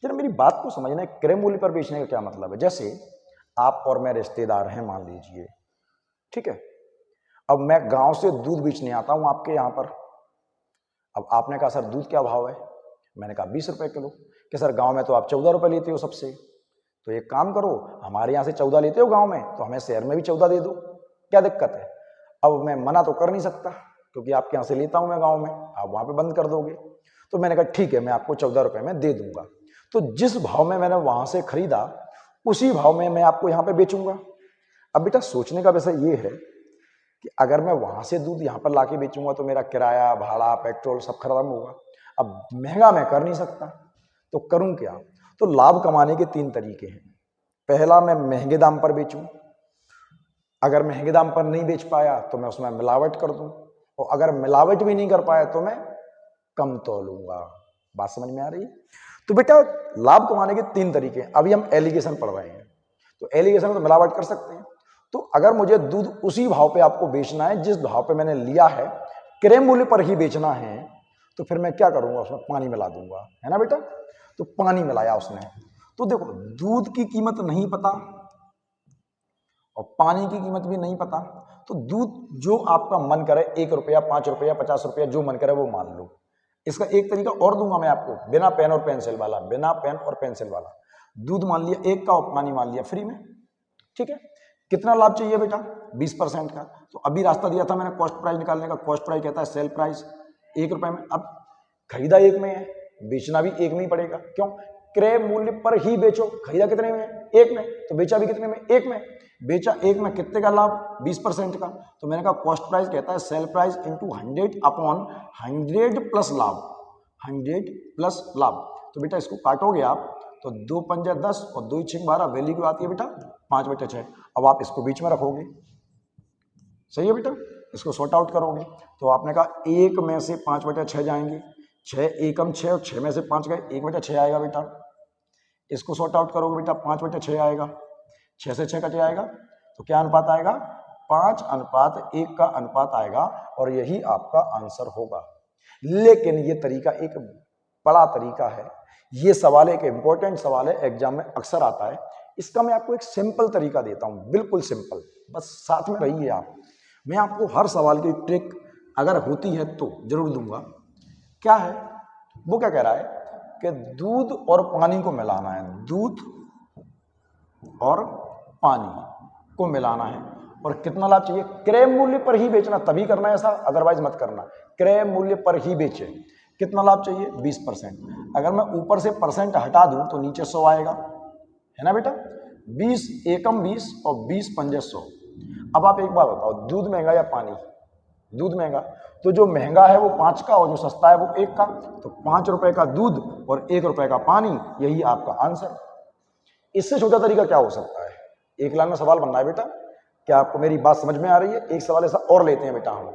जरा मेरी बात को समझना है, क्रय मूल्य पर बेचने का क्या मतलब है। जैसे आप और मैं रिश्तेदार हैं मान लीजिए, ठीक है। अब मैं गांव से दूध बेचने आता हूं आपके यहां पर। अब आपने कहा सर दूध क्या भाव है, मैंने कहा 20 रुपए किलो। कि सर गांव में तो आप 14 रुपए लेते हो सबसे, तो एक काम करो, हमारे यहां से 14 लेते हो गांव में, तो हमें शहर में भी 14 दे दो, क्या दिक्कत है। अब मैं मना तो कर नहीं सकता, क्योंकि आपके यहां से लेता हूं मैं गाँव में, आप वहां पर बंद कर दोगे। तो मैंने कहा ठीक है, मैं आपको 14 रुपए में दे दूंगा। तो जिस भाव में मैंने वहां से खरीदा उसी भाव में मैं आपको यहाँ पे बेचूंगा। अब बेटा सोचने का विषय ये है कि अगर मैं वहां से दूध यहाँ पर लाके बेचूंगा तो मेरा किराया, भाड़ा, पेट्रोल सब खत्म होगा। अब महंगा मैं कर नहीं सकता, तो करूं क्या। तो लाभ कमाने के 3 तरीके हैं। पहला, मैं महंगे दाम पर बेचूं। अगर महंगे दाम पर नहीं बेच पाया तो मैं उसमें मिलावट कर दूं, और अगर मिलावट भी नहीं कर पाया तो मैं कम तोलूंगा। बात समझ में आ रही है? तो बेटा लाभ कमाने के 3 तरीके हैं। अभी हम एलिगेशन पढ़ रहे हैं, तो एलिगेशन में तो मिलावट कर सकते हैं। तो अगर मुझे दूध उसी भाव पे आपको बेचना है जिस भाव पे मैंने लिया है, क्रय मूल्य पर ही बेचना है, तो फिर मैं क्या करूंगा, उसमें पानी मिला दूंगा, है ना बेटा। तो पानी मिलाया उसने, तो देखो दूध की कीमत नहीं पता और पानी की कीमत भी नहीं पता, तो दूध जो आपका मन करे 1 रुपया, 5 रुपया, 50 रुपया, जो मन करे वो मान लो। इसका एक तरीका और दूंगा मैं आपको, बिना पेन और पेंसिल वाला, बिना पेन और पेंसिल वाला। दूध मान लिया 1 का और पानी मान लिया फ्री में, ठीक है। कितना लाभ चाहिए बेटा, 20% का। तो अभी रास्ता दिया था मैंने कॉस्ट प्राइस निकालने का। कॉस्ट प्राइस कहता है सेल प्राइस 1 रुपए में। अब खरीदा 1 में है, बेचना भी 1 में ही पड़ेगा। क्यों, क्रय मूल्य पर ही बेचो। खरीदा कितने में, 1 में, तो बेचा भी कितने में, 1 में। बेचा 1 में, कितने का लाभ, 20% का। तो मैंने कहा कॉस्ट प्राइस कहता है sale price into 100 upon 100 plus लाभ, 100 प्लस लाभ। तो बेटा इसको काटोगे आप तो 2 पंजा 10 और 2 6 12, वैल्यू की आती है बेटा 5/6। अब आप इसको बीच में रखोगे, सही है बेटा, इसको सॉर्ट आउट करोगे तो आपने कहा 1 में से 5/6 जाएंगे, 6 एकम 6 और 6 में से 5 गए, 1/6 आएगा बेटा। इसको सॉर्ट आउट करोगे बेटा 5/6 आएगा, 6 से 6 कट जाएगा तो क्या अनुपात आएगा, 5:1 का अनुपात आएगा और यही आपका आंसर होगा। लेकिन ये तरीका एक बड़ा तरीका है, ये सवाल एक इंपॉर्टेंट सवाल है, एग्जाम में अक्सर आता है। इसका मैं आपको एक सिंपल तरीका देता हूं, बिल्कुल सिंपल, बस साथ में रहिए आप। मैं आपको हर सवाल की ट्रिक अगर होती है तो जरूर दूंगा। क्या है वो, क्या कह रहा है कि दूध और पानी को मिलाना है, दूध और पानी को मिलाना है और कितना लाभ चाहिए, क्रय मूल्य पर ही बेचना, तभी करना है ऐसा, अदरवाइज मत करना। क्रय मूल्य पर ही बेचे, कितना लाभ चाहिए, 20%। अगर मैं ऊपर से परसेंट हटा दूं तो नीचे 100 आएगा, है ना बेटा, 20 एकम 20 और 20 पंजे 100। अब आप एक बात बताओ, दूध महंगा या पानी, दूध महंगा, तो जो महंगा है वो 5 का और जो सस्ता है वो 1 का, तो 5 रुपए का दूध और 1 रुपए का पानी, यही आपका आंसर। इससे छोटा तरीका क्या हो सकता है, एक लाइन में सवाल बनना है बेटा। क्या आपको मेरी बात समझ में आ रही है? एक सवाल ऐसा और लेते हैं बेटा हम,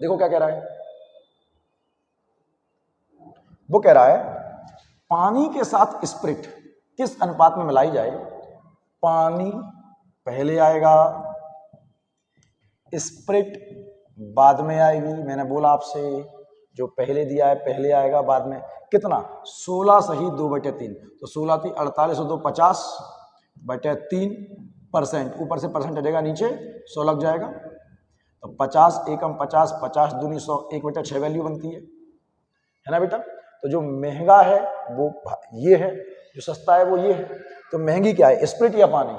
देखो क्या कह रहा है, वो कह रहा है पानी के साथ स्प्रिट किस अनुपात में मिलाई जाए, पानी पहले आएगा, स्प्रिट बाद में आएगी। मैंने बोला आपसे जो पहले दिया है पहले आएगा, बाद में कितना, 16 सही 2/3, तो 16 थी 48 और 2 50/3%, ऊपर से परसेंट हटेगा, नीचे 100 लग जाएगा, तो 50 एकम 50, 50 दूनी 100, 1/6 वैल्यू बनती है ना बेटा। तो जो महंगा है वो ये है, जो सस्ता है वो ये है। तो महंगी क्या है, स्प्रिट या पानी,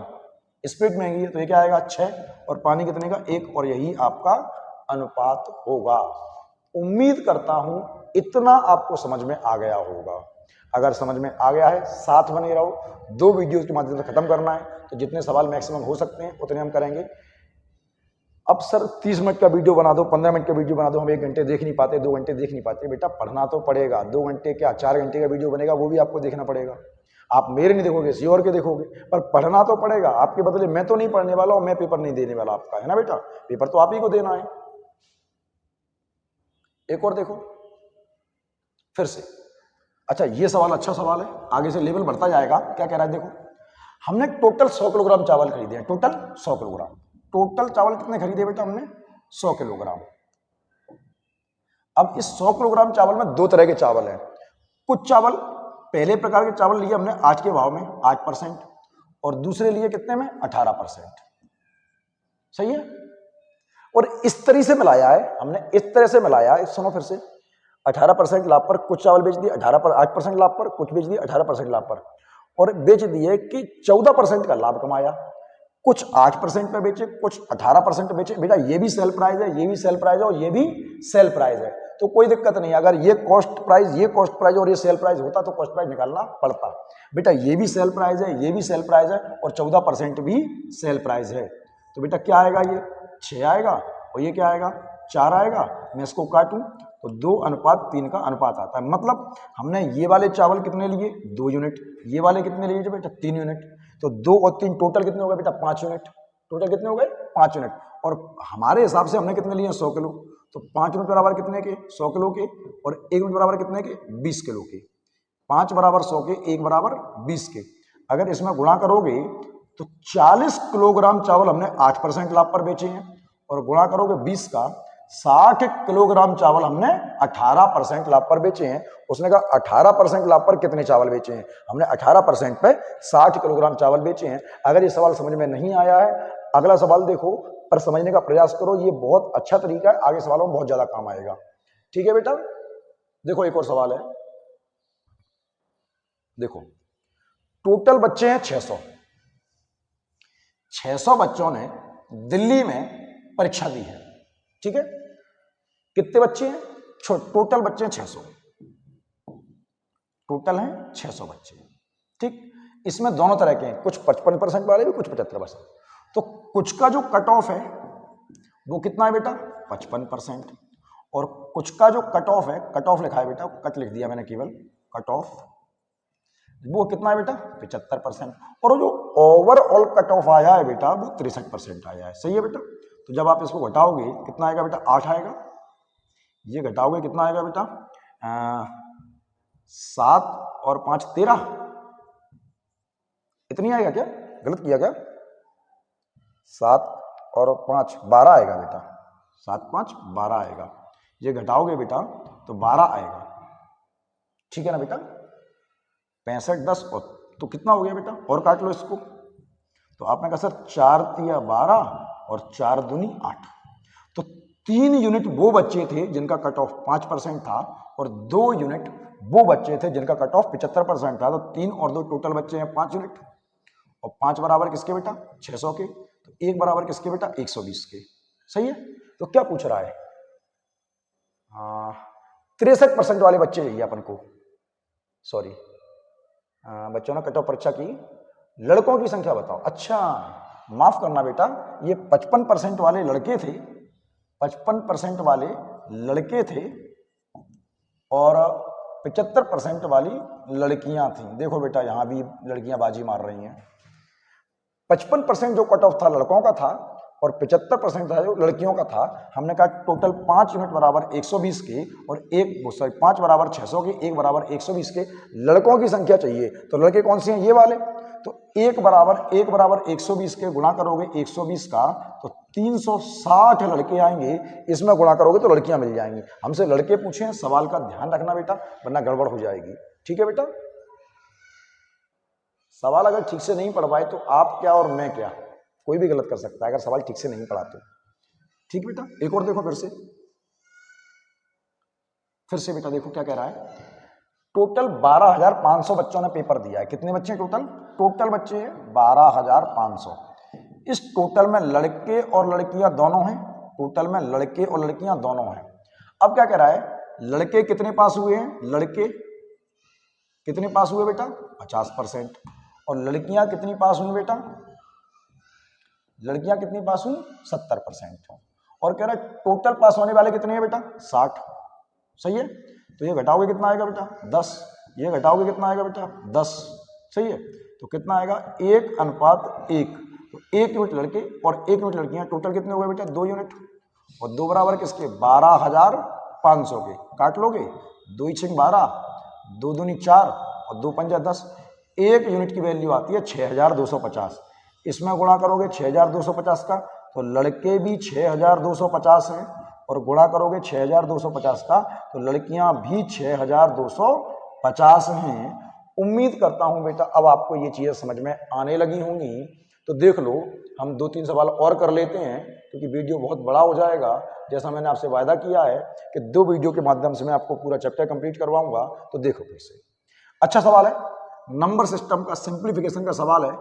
स्प्रिट महंगी है तो ये क्या आएगा 6 और पानी कितने का 1, और यही आपका अनुपात होगा। उम्मीद करता हूं इतना आपको समझ में आ गया होगा। अगर समझ में आ गया है, साथ बने रहो। 2 वीडियोस के माध्यम से खत्म करना है, तो जितने सवाल मैक्सिमम हो सकते हैं उतने हम करेंगे। अब सर 30 मिनट का वीडियो बना दो, 15 मिनट का वीडियो बना दो, हम 1 घंटे देख नहीं पाते, 2 घंटे देख नहीं पाते। बेटा पढ़ना तो पड़ेगा, 2 घंटे क्या 4 घंटे का वीडियो बनेगा वो भी आपको देखना पड़ेगा। आप मेरे नहीं देखोगे, किसी और के देखोगे, पर पढ़ना तो पड़ेगा। आपके बदले मैं तो नहीं पढ़ने वाला और मैं पेपर नहीं देने वाला आपका, है ना बेटा, पेपर तो आप ही को देना है। एक और देखो फिर से, अच्छा ये सवाल अच्छा सवाल है, आगे से लेवल बढ़ता जाएगा। क्या कह रहा है देखो, हमने टोटल 100 किलोग्राम चावल खरीदे हैं, टोटल 100 किलोग्राम। टोटल चावल कितने खरीदे बेटा हमने, 100 किलोग्राम। अब इस 100 किलोग्राम चावल में 2 तरह के चावल हैं। कुछ चावल पहले प्रकार के चावल लिए हमने आज के भाव में 8%, और दूसरे लिए कितने में 18%, सही है। और इस तरह से मिलाया है हमने, इस तरह से मिलाया है, सुनो फिर से, 18% लाभ पर कुछ चावल बेच दिए 8% लाभ पर, कुछ बेच दिए 18% लाभ पर, और बेच दिए कि 14% का लाभ कमाया। कुछ 8% पे बेचे, कुछ 18% पे बेचे। बेटा ये भी सेल प्राइस है, ये भी सेल प्राइस है और ये भी सेल प्राइस है, तो कोई दिक्कत नहीं। अगर ये कॉस्ट प्राइस, ये कॉस्ट प्राइस और ये सेल प्राइस होता तो कॉस्ट प्राइस निकालना पड़ता। बेटा ये भी सेल प्राइस है, ये भी सेल प्राइस है और 14% भी सेल प्राइस है, तो बेटा क्या आएगा, ये 6 आएगा और ये क्या आएगा 4 आएगा। मैं इसको काटूं तो 2:3 का अनुपात आता है। मतलब हमने ये वाले चावल कितने लिए 2 यूनिट, ये वाले कितने लिए बेटा 3 यूनिट, तो 2 और 3 टोटल कितने हो गए बेटा 5 यूनिट, टोटल कितने हो गए 5 यूनिट। और हमारे हिसाब से हमने कितने लिए 100 किलो, तो 5 यूनिट बराबर कितने के 100 किलो के, और 1 यूनिट बराबर कितने के 20 किलो के। 5 बराबर 100 के, 1 बराबर 20 के। अगर इसमें गुणा करोगे तो 40 किलोग्राम चावल हमने 8% लाभ पर बेचे हैं, और गुणा करोगे 20 का, 60 किलोग्राम चावल हमने 18% लाभ पर बेचे हैं। उसने कहा 18% लाभ पर कितने चावल बेचे हैं, हमने 18% पे 60 किलोग्राम चावल बेचे हैं। अगर ये सवाल समझ में नहीं आया है, अगला सवाल देखो, पर समझने का प्रयास करो। ये बहुत अच्छा तरीका है, आगे सवालों में बहुत ज्यादा काम आएगा। ठीक है बेटा, देखो एक और सवाल है, देखो टोटल बच्चे हैं 600। 600 बच्चों ने दिल्ली में परीक्षा दी है, ठीक है। कितने बच्चे हैं, टोटल बच्चे हैं 600, टोटल हैं 600 बच्चे, ठीक। इसमें दोनों तरह के हैं, कुछ 55% वाले भी, कुछ 75%। तो कुछ का जो कट ऑफ है वो कितना है बेटा 55%, और कुछ का जो कट ऑफ है, कट ऑफ लिखा है बेटा, कट लिख दिया मैंने केवल, कट ऑफ, वो कितना है बेटा 75%, और जो ओवरऑल कट ऑफ आया है बेटा वो 63% आया है। सही है बेटा। तो जब आप इसको घटाओगे कितना आएगा बेटा 8 आएगा, ये घटाओगे कितना आएगा बेटा 7 और 5 13, इतनी आएगा क्या, गलत किया क्या, 7 और 5 12 आएगा बेटा, 7 5 12 आएगा, ये घटाओगे बेटा तो 12 आएगा। ठीक है ना बेटा, 65 10 और तो कितना हो गया बेटा, और काट लो इसको। तो आपने कहा सर 4 तिया 12 और 4 दूनी 8, तो 3 यूनिट वो बच्चे थे जिनका कट ऑफ 5% था और 2 यूनिट वो बच्चे थे जिनका कट ऑफ 75% था। तो 3 और 2 टोटल बच्चे हैं 5 यूनिट, और 5 बराबर किसके बेटा 600 के, तो 1 बराबर किसके बेटा 120 के। सही है। तो क्या पूछ रहा है, 63% वाले बच्चे चाहिए अपन को, सॉरी बच्चों ने कट ऑफ परीक्षा की, लड़कों की संख्या बताओ। अच्छा माफ करना बेटा, ये 55% वाले लड़के थे, 55% वाले लड़के थे और 75% वाली लड़कियां थी। देखो बेटा यहां भी लड़कियां बाजी मार रही हैं। 55% जो कट ऑफ था लड़कों का था और 75% था जो लड़कियों का था। हमने कहा टोटल 5 यूनिट बराबर 120 के और 5 बराबर 600 के, 1 बराबर 120 के लड़कों की संख्या चाहिए। तो लड़के कौन से हैं, ये वाले। तो 1 बराबर 120 के गुणा करोगे 120 का तो 360 लड़के आएंगे, इसमें गुणा करोगे तो लड़कियां मिल जाएंगी। हमसे लड़के पूछे हैं, सवाल का ध्यान रखना बेटा वरना गड़बड़ हो जाएगी। ठीक है बेटा, सवाल अगर ठीक से नहीं पढ़ पाए तो आप क्या और मैं क्या, कोई भी गलत कर सकता है अगर सवाल ठीक से नहीं पढ़ा तो। ठीक बेटा, एक और देखो फिर से बेटा देखो क्या कह रहा है। टोटल 12,500 बच्चों ने पेपर दिया है। कितने बच्चे टोटल बच्चे हैं 12,500। इस टोटल में लड़के और लड़कियां दोनों हैं, टोटल में लड़के और लड़कियां दोनों हैं। अब क्या कह रहा है, लड़के कितने पास हुए हैं, लड़के कितने पास हुए बेटा 50%, और लड़कियां कितनी पास हुई बेटा, लड़कियां कितनी पास हुई 70%, और कह रहा है टोटल पास होने वाले कितने हैं बेटा 60। सही है। तो ये घटाओगे कितना आएगा बेटा 10, ये घटाओगे कितना आएगा बेटा 10। सही है। तो कितना आएगा 1:1, तो 1 यूनिट लड़के और 1 यूनिट लड़कियां, टोटल कितने हुए बेटा 2 यूनिट, और 2 बराबर किसके 12,500 के। काट लोगे 2 6 12, 2 दूनी 4 और 2 पंजा 10। 1 यूनिट की वैल्यू आती है 6,250, इसमें गुणा करोगे 6,250 का तो लड़के भी 6,250 हैं, और गुणा करोगे 6,250 का तो लड़कियां भी 6,250 हैं। उम्मीद करता हूं बेटा अब आपको ये चीजें समझ में आने लगी होंगी। तो देख लो, हम 2-3 सवाल और कर लेते हैं क्योंकि वीडियो बहुत बड़ा हो जाएगा। जैसा मैंने आपसे वायदा किया है कि 2 वीडियो के माध्यम से मैं आपको पूरा चैप्टर कंप्लीट करवाऊंगा। तो देखो फिर से, अच्छा सवाल है, नंबर सिस्टम का सिंप्लीफिकेशन का सवाल है।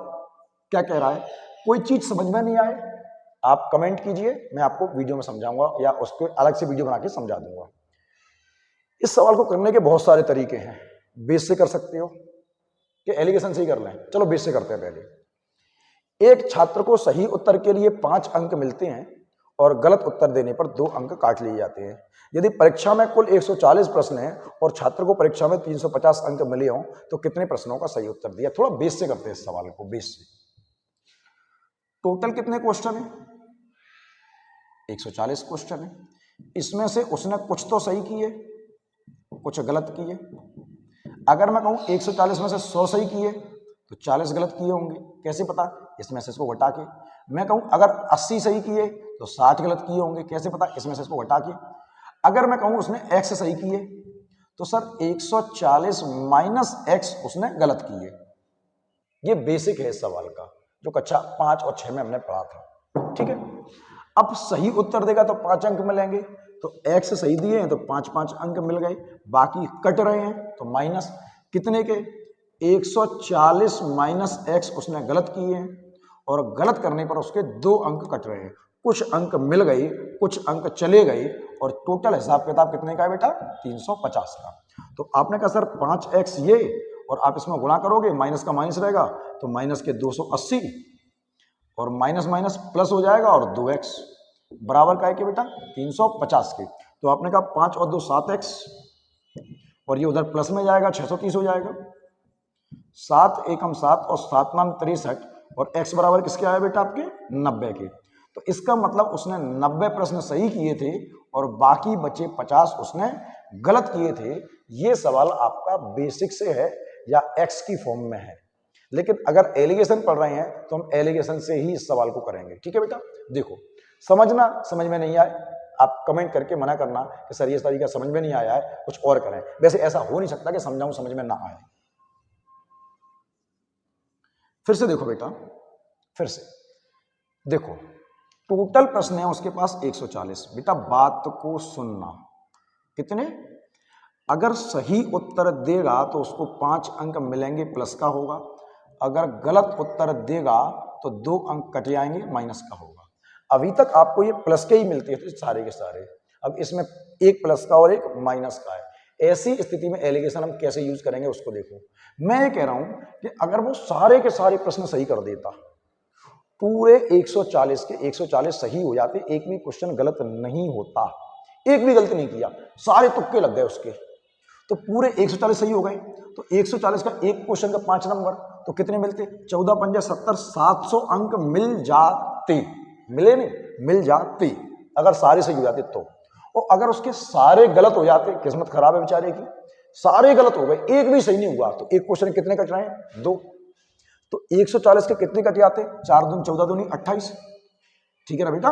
क्या कह रहा है, कोई चीज समझ में नहीं आए आप कमेंट कीजिए, मैं आपको वीडियो में समझाऊंगा या उसको अलग से वीडियो बना के समझा दूंगा। इस सवाल को करने के बहुत सारे तरीके हैं। बेस से कर सकते हो कि एलिगेशन से ही कर लें। चलो बेस से करते हैं। पहले एक छात्र को सही उत्तर के लिए 5 अंक मिलते हैं और गलत उत्तर देने पर 2 अंक काट लिए जाते हैं। यदि परीक्षा में कुल 140 प्रश्न हैं और छात्र को परीक्षा में 350 अंक मिले हों तो कितने प्रश्नों का सही उत्तर दिया। थोड़ा बेस से करते हैं इस सवाल को, बेस से। टोटल कितने क्वेश्चन है 140 क्वेश्चन है। इसमें से उसने कुछ तो सही किए, कुछ गलत किए। अगर मैं कहूं 140 में से 100 सही किए तो 40 गलत किए होंगे। कैसे पता, इसमें से इसको घटा के। मैं कहूं अगर 80 सही किए तो 60 गलत किए होंगे। कैसे पता, इसमें से इसको घटा के। अगर मैं कहूं उसने x सही किए तो सर 140 माइनस x उसने गलत किए। ये बेसिक है इस सवाल का जो कक्षा 5 और 6 में हमने पढ़ा था। ठीक है। अब सही उत्तर देगा तो 5 अंक मिलेंगे, तो x सही दिए हैं तो 5-5 अंक मिल गए। बाकी कट रहे हैं तो माइनस कितने के 140 माइनस x उसने गलत किए हैं और गलत करने पर उसके 2 अंक कट रहे हैं। कुछ अंक मिल गए, कुछ अंक चले गए और टोटल हिसाब किताब कितने का है बेटा 350 का। तो आपने कहा सर 5x ये, और आप इसमें गुणा करोगे, माइनस का माइनस रहेगा तो माइनस के 280 और माइनस माइनस प्लस हो जाएगा और 2x बराबर का है कि बेटा 350 के। तो आपने कहा 5 और 2 7x, और ये उधर प्लस में जाएगा 630 हो जाएगा। 7 एकम 7 और 7 नाम 63, और x बराबर किसके आए बेटा आपके 90 के। तो इसका मतलब उसने 90 प्रश्न सही किए थे और बाकी बचे 50 उसने गलत किए थे। ये सवाल आपका बेसिक से है या x की फॉर्म में है, लेकिन अगर एलिगेशन पढ़ रहे हैं तो हम एलिगेशन से ही इस सवाल को करेंगे। ठीक है बेटा, देखो समझना, समझ में नहीं आए आप कमेंट करके मना करना कि सर ये तरीका समझ में नहीं आया है, कुछ और करें। वैसे ऐसा हो नहीं सकता कि समझाऊं समझ में ना आए। फिर से देखो बेटा, फिर से देखो, टोटल प्रश्न है उसके पास 140। बेटा बात को सुनना, कितने, अगर सही उत्तर देगा तो उसको 5 अंक मिलेंगे, प्लस का होगा। अगर गलत उत्तर देगा तो 2 अंक कट जाएंगे, माइनस का होगा। अभी तक आपको ये प्लस के ही मिलते थे सारे के सारे, अब इसमें एक प्लस का और एक माइनस का है। ऐसी स्थिति में एलिगेशन हम कैसे यूज करेंगे उसको देखो। मैं ये कह रहा हूं कि अगर वो सारे के सारे प्रश्न सही कर देता, पूरे 140 के 140 सही हो जाते, एक भी क्वेश्चन गलत नहीं होता, एक भी गलती नहीं किया, सारे तुक्के लग गए उसके, तो पूरे 140 सही हो गए। तो 140 का एक क्वेश्चन का 5 नंबर, तो कितने मिलते, 14 पंजे 70, 700 अंक मिल जाते, मिले नहीं, मिल जाते अगर सारे सही हो जाते तो। और अगर उसके सारे गलत हो जाते, किस्मत खराब है बेचारे की, सारे गलत हो गए, एक भी सही नहीं हुआ, तो एक क्वेश्चन कितने कट रहे हैं, 2। तो 140 के कितने कट जाते, 4 दूनी 14 दूनी 28, ठीक है ना बेटा।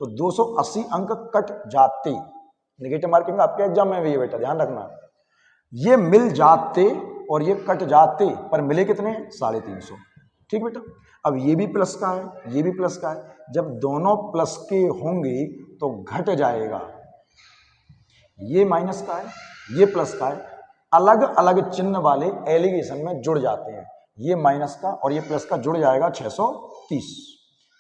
तो 280 अंक कट जाते। नेगेटिव मार्किंग आपके एग्जाम में भी है बेटा, ध्यान रखना। ये मिल जाते और ये कट जाते, पर मिले कितने, 350। ठीक बेटा, अब ये भी प्लस का है, ये भी प्लस का है, जब दोनों प्लस के होंगे तो घट जाएगा। ये माइनस का है, ये प्लस का है, अलग अलग चिन्ह वाले एलिगेशन में जुड़ जाते हैं। ये माइनस का और ये प्लस का जुड़ जाएगा 630,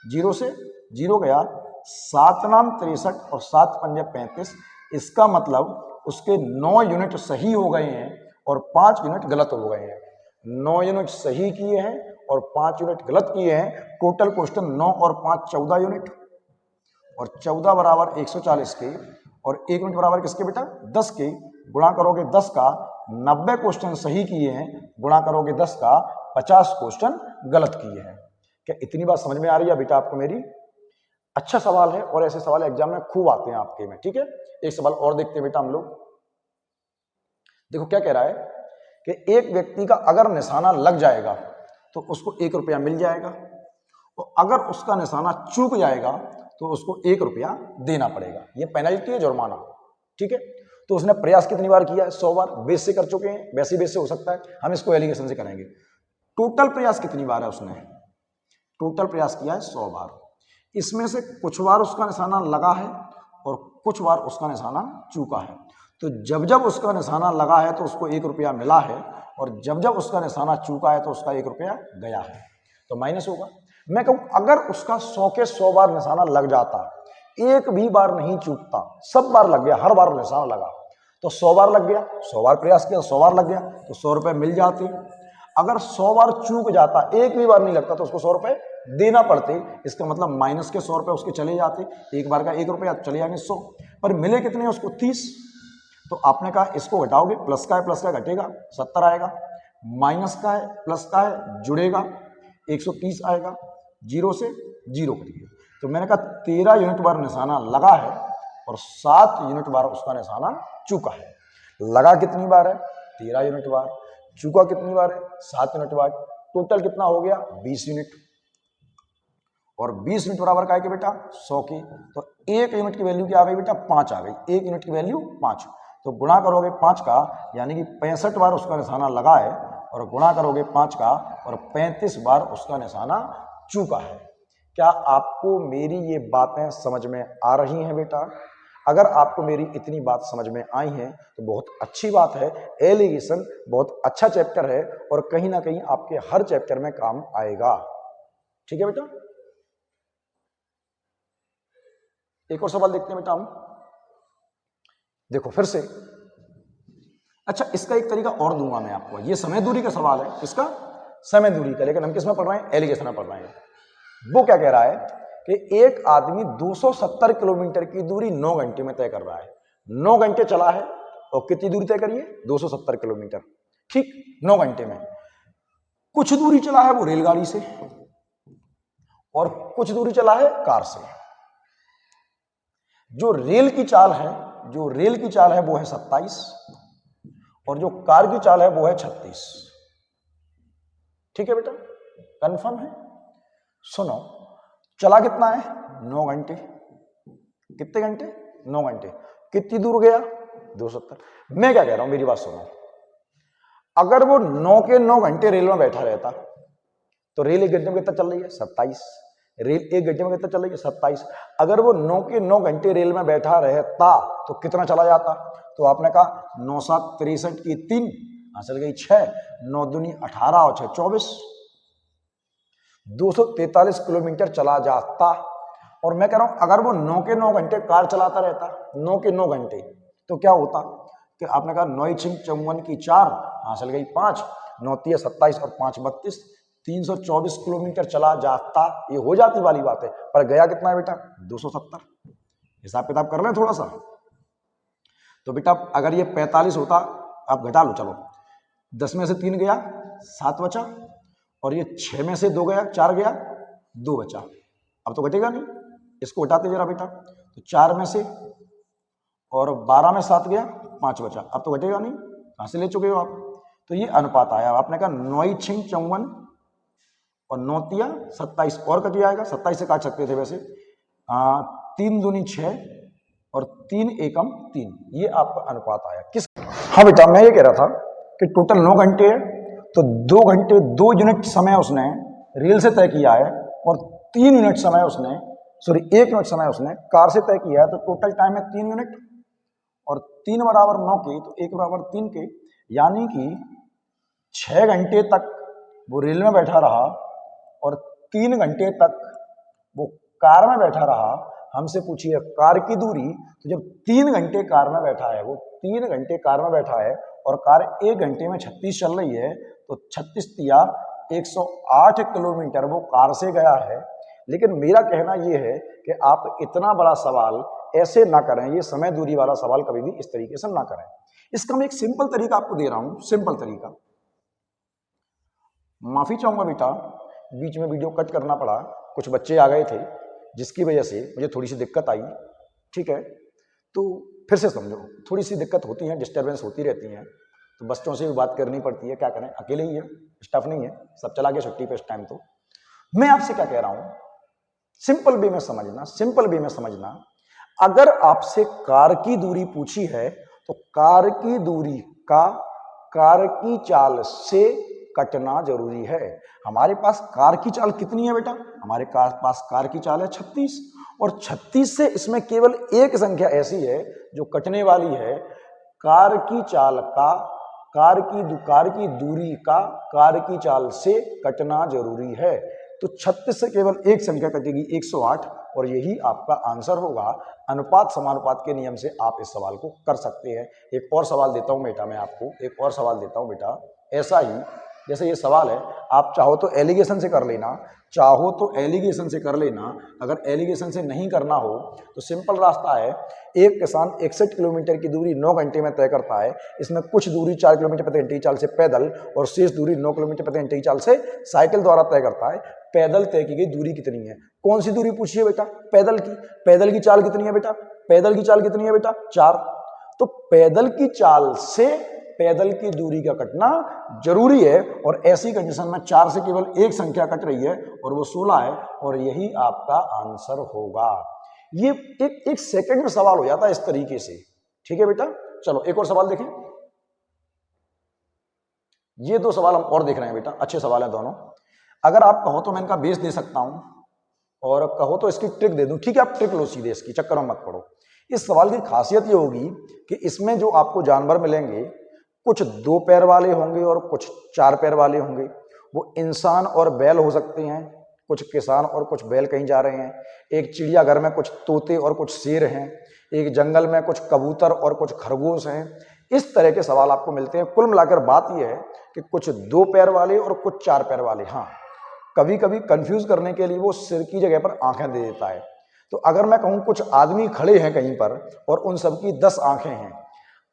0 से 0 गया, 7 नाम 63 और 7 पंजे 35। इसका मतलब उसके 9 यूनिट सही हो गए हैं और 5 यूनिट गलत हो गए हैं। 9 यूनिट सही किए हैं और 5 यूनिट गलत किए हैं। टोटल क्वेश्चन 9 और 5 14 यूनिट, और 14 बराबर 140 के, और 1 यूनिट बराबर किसके बेटा, 10 के। गुणा करोगे 10 का, 90 क्वेश्चन सही किए हैं, गुणा करोगे 10 का, 50 क्वेश्चन गलत किए हैं। क्या इतनी बात समझ में आ रही है बेटा आपको मेरी? अच्छा सवाल है, और ऐसे सवाल एग्जाम में खूब आते हैं आपके में। ठीक है, एक सवाल और देखते हैं बेटा हम लोग। देखो क्या कह रहा है कि एक व्यक्ति का अगर निशाना लग जाएगा तो उसको 1 रुपया मिल जाएगा, और अगर उसका निशाना चूक जाएगा तो उसको 1 रुपया देना पड़ेगा। ये पेनल्टी है, जुर्माना। ठीक है, तो उसने प्रयास कितनी बार किया है, 100 बार। बेस से कर चुके हैं, वैसे बेस से हो सकता है, हम इसको एलिगेशन से करेंगे। टोटल प्रयास कितनी बार है उसने, टोटल प्रयास किया है 100 बार। इसमें से कुछ बार उसका निशाना लगा है और कुछ बार उसका निशाना चूका है। तो जब जब उसका निशाना लगा है तो उसको 1 रुपया मिला है, और जब जब उसका निशाना चूका है तो उसका 1 रुपया गया है, तो माइनस होगा। मैं कहूं अगर उसका 100 के 100 बार निशाना लग जाता, एक भी बार नहीं चूकता, सब बार लग गया, हर बार निशाना लगा, तो 100 बार लग गया, 100 बार प्रयास किया, 100 बार लग गया, तो 100 रुपए मिल जाते। अगर 100 बार चूक जाता, एक भी बार नहीं लगता, तो उसको 100 रुपए देना पड़ते। इसका मतलब माइनस के 100 रुपए उसके चले जाते, एक बार का 1 रुपया चले जाएंगे 100, पर मिले कितने उसको 30। तो आपने कहा इसको घटाओगे, प्लस का है प्लस का घटेगा 70 आएगा, माइनस का है प्लस का है जुड़ेगा 130 आएगा, 0 से 0 कट गया। तो मैंने कहा 13 यूनिट बार निशाना लगा है और 7 यूनिट बार उसका निशाना चूका है। लगा कितनी बार है, 13 यूनिट बार, चूका कितनी बार है, 7 यूनिट बार। टोटल कितना हो गया, 20 यूनिट, और 20 यूनिट बराबर का है कि बेटा 100 की। तो 1 यूनिट की वैल्यू क्या आ गई बेटा, 5 आ गई। 1 यूनिट की वैल्यू 5, तो गुणा करोगे 5 का, यानी कि 65 बार उसका निशाना लगा है, और गुणा करोगे 5 का, और 35 बार उसका निशाना चूका है। क्या आपको मेरी ये बातें समझ में आ रही हैं बेटा? अगर आपको मेरी इतनी बात समझ में आई है तो बहुत अच्छी बात है। एलिगेशन बहुत अच्छा चैप्टर है और कहीं ना कहीं आपके हर चैप्टर में काम आएगा। ठीक है बेटा, एक और सवाल देखते हैं बेटा हम। देखो फिर से, अच्छा इसका एक तरीका और दूंगा मैं आपको। ये समय दूरी का सवाल है, इसका समय दूरी का, लेकिन हम किस में पढ़ रहे हैं, एलिगेशन में पढ़ रहे हैं। वो क्या कह रहा है कि एक आदमी 270 किलोमीटर की दूरी 9 घंटे में तय कर रहा है। 9 घंटे चला है और कितनी दूरी तय करिए 270 किलोमीटर। ठीक, 9 घंटे में कुछ दूरी चला है वो रेलगाड़ी से और कुछ दूरी चला है कार से। जो रेल की चाल है वो है 27 और जो कार की चाल है वो है 36। ठीक है बेटा, कंफर्म है? सुनो, चला कितना है 9 घंटे। कितने घंटे? 9 घंटे। कितनी दूर गया 270। मैं क्या कह रहा हूं, मेरी बात सुनो, अगर वो 9 के 9 घंटे रेल में बैठा रहता तो रेल 1 घंटे में कितना चल रही है 27, रेल 1 घंटे में कितना चल रही है 27। अगर वो 9 के 9 घंटे रेल में बैठा रहता तो कितना चला जाता? तो आपने कहा 9 7 63 की 3 हासिल गई 6, 9 दूनी 18 और 6 24, 243 किलोमीटर चला जाता। और मैं कह रहा हूं अगर वो 9 के 9 घंटे कार चलाता रहता, 9 के 9 घंटे, तो क्या होता कि आपने कहा 9 छिंग 54 की 4 हासिल गई 5, 9 3 27 और 5 32, 324 किलोमीटर चला जाता। ये हो जाती वाली बात है, पर गया कितना है बेटा 270। हिसाब किताब कर रहे हैं थोड़ा सा। तो बेटा अगर ये 45 होता, आप घटा लो, चलो 10 में से 3 गया 7 बचा, और ये 6 में से 2 गया 4 गया 2 बचा। अब तो घटेगा नहीं, इसको हटाते जरा बेटा, तो 4 में से और 12 में 7 गया 5 बचा। अब तो घटेगा नहीं, कहां से ले चुके हो आप? तो ये अनुपात आया। आपने कहा 9 छिंग 54 और 9 तिया 27, और कट जाएगा, 27 से काट सकते थे वैसे। 3 दूनी 6 और 3 एकम 3, ये आपका अनुपात आया। किस? हाँ बेटा, मैं ये कह रहा था कि टोटल 9 घंटे है, तो 2 घंटे 2 यूनिट समय उसने रेल से तय किया है और 3 यूनिट समय उसने 1 मिनट समय उसने कार से तय किया है। तो टोटल टाइम है 3 यूनिट, और 3 बराबर 9 के, तो 1 बराबर 3 के, यानी कि 6 घंटे तक वो रेल में बैठा रहा और 3 घंटे तक वो कार में बैठा रहा। हमसे पूछिए कार की दूरी, तो जब 3 घंटे कार में बैठा है, वो 3 घंटे कार में बैठा है और कार 1 घंटे में 36 चल रही है, तो 36 तिया 108 किलोमीटर वो कार से गया है। लेकिन मेरा कहना यह है कि आप इतना बड़ा सवाल ऐसे ना करें, ये समय दूरी वाला सवाल कभी भी इस तरीके से ना करें। इसका मैं एक सिंपल तरीका आपको दे रहा हूं, सिंपल तरीका। माफी चाहूंगा बेटा, बीच में वीडियो कट करना पड़ा, कुछ बच्चे आ गए थे जिसकी वजह से मुझे थोड़ी सी दिक्कत आई। ठीक है, तो फिर से समझो, थोड़ी सी दिक्कत होती है, डिस्टर्बेंस होती रहती है, तो बच्चों से भी बात करनी पड़ती है, क्या करें, अकेले ही है, स्टाफ नहीं है, सब चला गया छुट्टी पे इस टाइम। तो मैं आपसे क्या कह रहा हूं, सिंपल वे में समझना, सिंपल वे में समझना। अगर आपसे कार की दूरी पूछी है तो कार की दूरी का कार की चाल से कटना जरूरी है। हमारे पास कार की चाल कितनी है बेटा? हमारे पास कार की चाल है 36, और 36 से इसमें केवल एक संख्या ऐसी है जो कटने वाली है। कार की चाल का कार की दूरी का कार की चाल से कटना जरूरी है। तो 36 से केवल एक संख्या कटेगी 108, और यही आपका आंसर होगा। अनुपात समानुपात के नियम से आप इस सवाल को कर सकते हैं। एक और सवाल देता हूं बेटा, मैं आपको एक और सवाल देता हूं बेटा, ऐसा ही जैसे ये सवाल है, आप चाहो तो एलिगेशन से कर लेना, चाहो तो एलिगेशन से कर लेना। अगर एलिगेशन से नहीं करना हो तो सिंपल रास्ता है, एक किसान 61 किलोमीटर की दूरी 9 घंटे में तय करता है। इसमें कुछ दूरी 4 किलोमीटर प्रति घंटे की चाल से पैदल और शेष दूरी 9 किलोमीटर प्रति घंटे की चाल से साइकिल द्वारा तय करता है। पैदल तय की गई दूरी कितनी है? कौन सी दूरी पूछी है बेटा? पैदल की। पैदल की चाल कितनी है बेटा? पैदल की चाल कितनी है बेटा? 4। तो पैदल की चाल से पैदल की दूरी का कटना जरूरी है, और ऐसी कंडीशन में 4 से केवल एक संख्या कट रही है और वो 16 है, और यही आपका आंसर होगा। ये एक सेकंड में सवाल हो जाता है इस तरीके से। ठीक है बेटा, चलो एक और सवाल देखें। ये 2 सवाल हम और देख रहे हैं बेटा, अच्छे सवाल हैं दोनों। अगर आप कहो तो मैं इनका बेस दे सकता हूं, और कहो तो इसकी ट्रिक दे दूं। ठीक है, आप ट्रिक लो सीधे, इसकी चक्कर में मत पड़ो। इस सवाल की खासियत ये होगी कि इसमें जो आपको जानवर मिलेंगे, कुछ 2 पैर वाले होंगे और कुछ 4 पैर वाले होंगे। वो इंसान और बैल हो सकते हैं, कुछ किसान और कुछ बैल कहीं जा रहे हैं। एक चिड़ियाघर में कुछ तोते और कुछ शेर हैं, एक जंगल में कुछ कबूतर और कुछ खरगोश हैं। इस तरह के सवाल आपको मिलते हैं। कुल मिलाकर बात यह है कि कुछ 2 पैर वाले और कुछ 4 पैर वाले। हाँ, कभी कभी कंफ्यूज करने के लिए वो सिर की जगह पर आंखें दे देता है। तो अगर मैं कहूँ कुछ आदमी खड़े हैं कहीं पर और उन सबकी 10 आंखें हैं,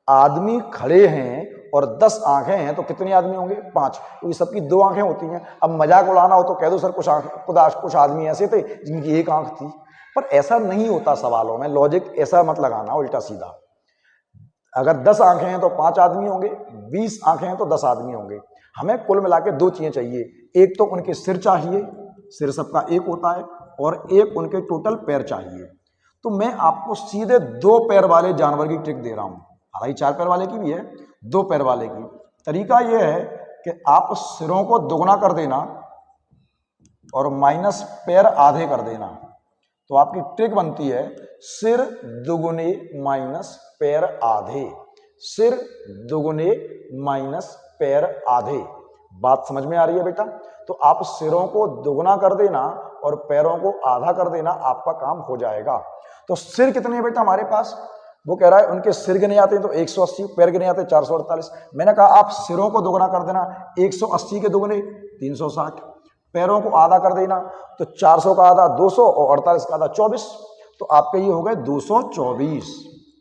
आदमी खड़े हैं और 10 आंखें हैं, तो कितने आदमी होंगे? 5, क्योंकि सबकी 2 आंखें होती हैं। अब मजाक उड़ाना हो तो कह दो सर कुछ आदमी ऐसे थे जिनकी 1 आंख थी, पर ऐसा नहीं होता सवालों में, लॉजिक ऐसा मत लगाना उल्टा सीधा। अगर 10 आंखें हैं तो 5 आदमी होंगे, 20 आंखें हैं तो 10 आदमी होंगे। हमें कुल मिला के 2 चीजें चाहिए, एक तो उनके सिर चाहिए, सिर सबका एक होता है, और एक उनके टोटल पैर चाहिए। तो मैं आपको सीधे 2 पैर वाले जानवर की ट्रिक दे रहा हूं, हालांकि 4 पैर वाले की भी है, 2 पैर वाले की। तरीका यह है कि आप सिरों को दुगना कर देना और माइनस पैर आधे कर देना, तो आपकी ट्रिक बनती है सिर दुगुने माइनस पैर आधे, सिर दुगुने माइनस पैर आधे। बात समझ में आ रही है बेटा? तो आप सिरों को दुगना कर देना और पैरों को आधा कर देना, आपका काम हो जाएगा। तो सिर कितने हैं बेटा हमारे पास? वो कह रहा है उनके सिर गिने आते हैं तो 180, पैर गिने आते हैं 448। मैंने कहा आप सिरों को दुगना कर देना, 180 के दुगने 360, पैरों को आधा कर देना तो 400 का आधा 200 और 48 का आधा 24, तो आपके ये हो गए 224।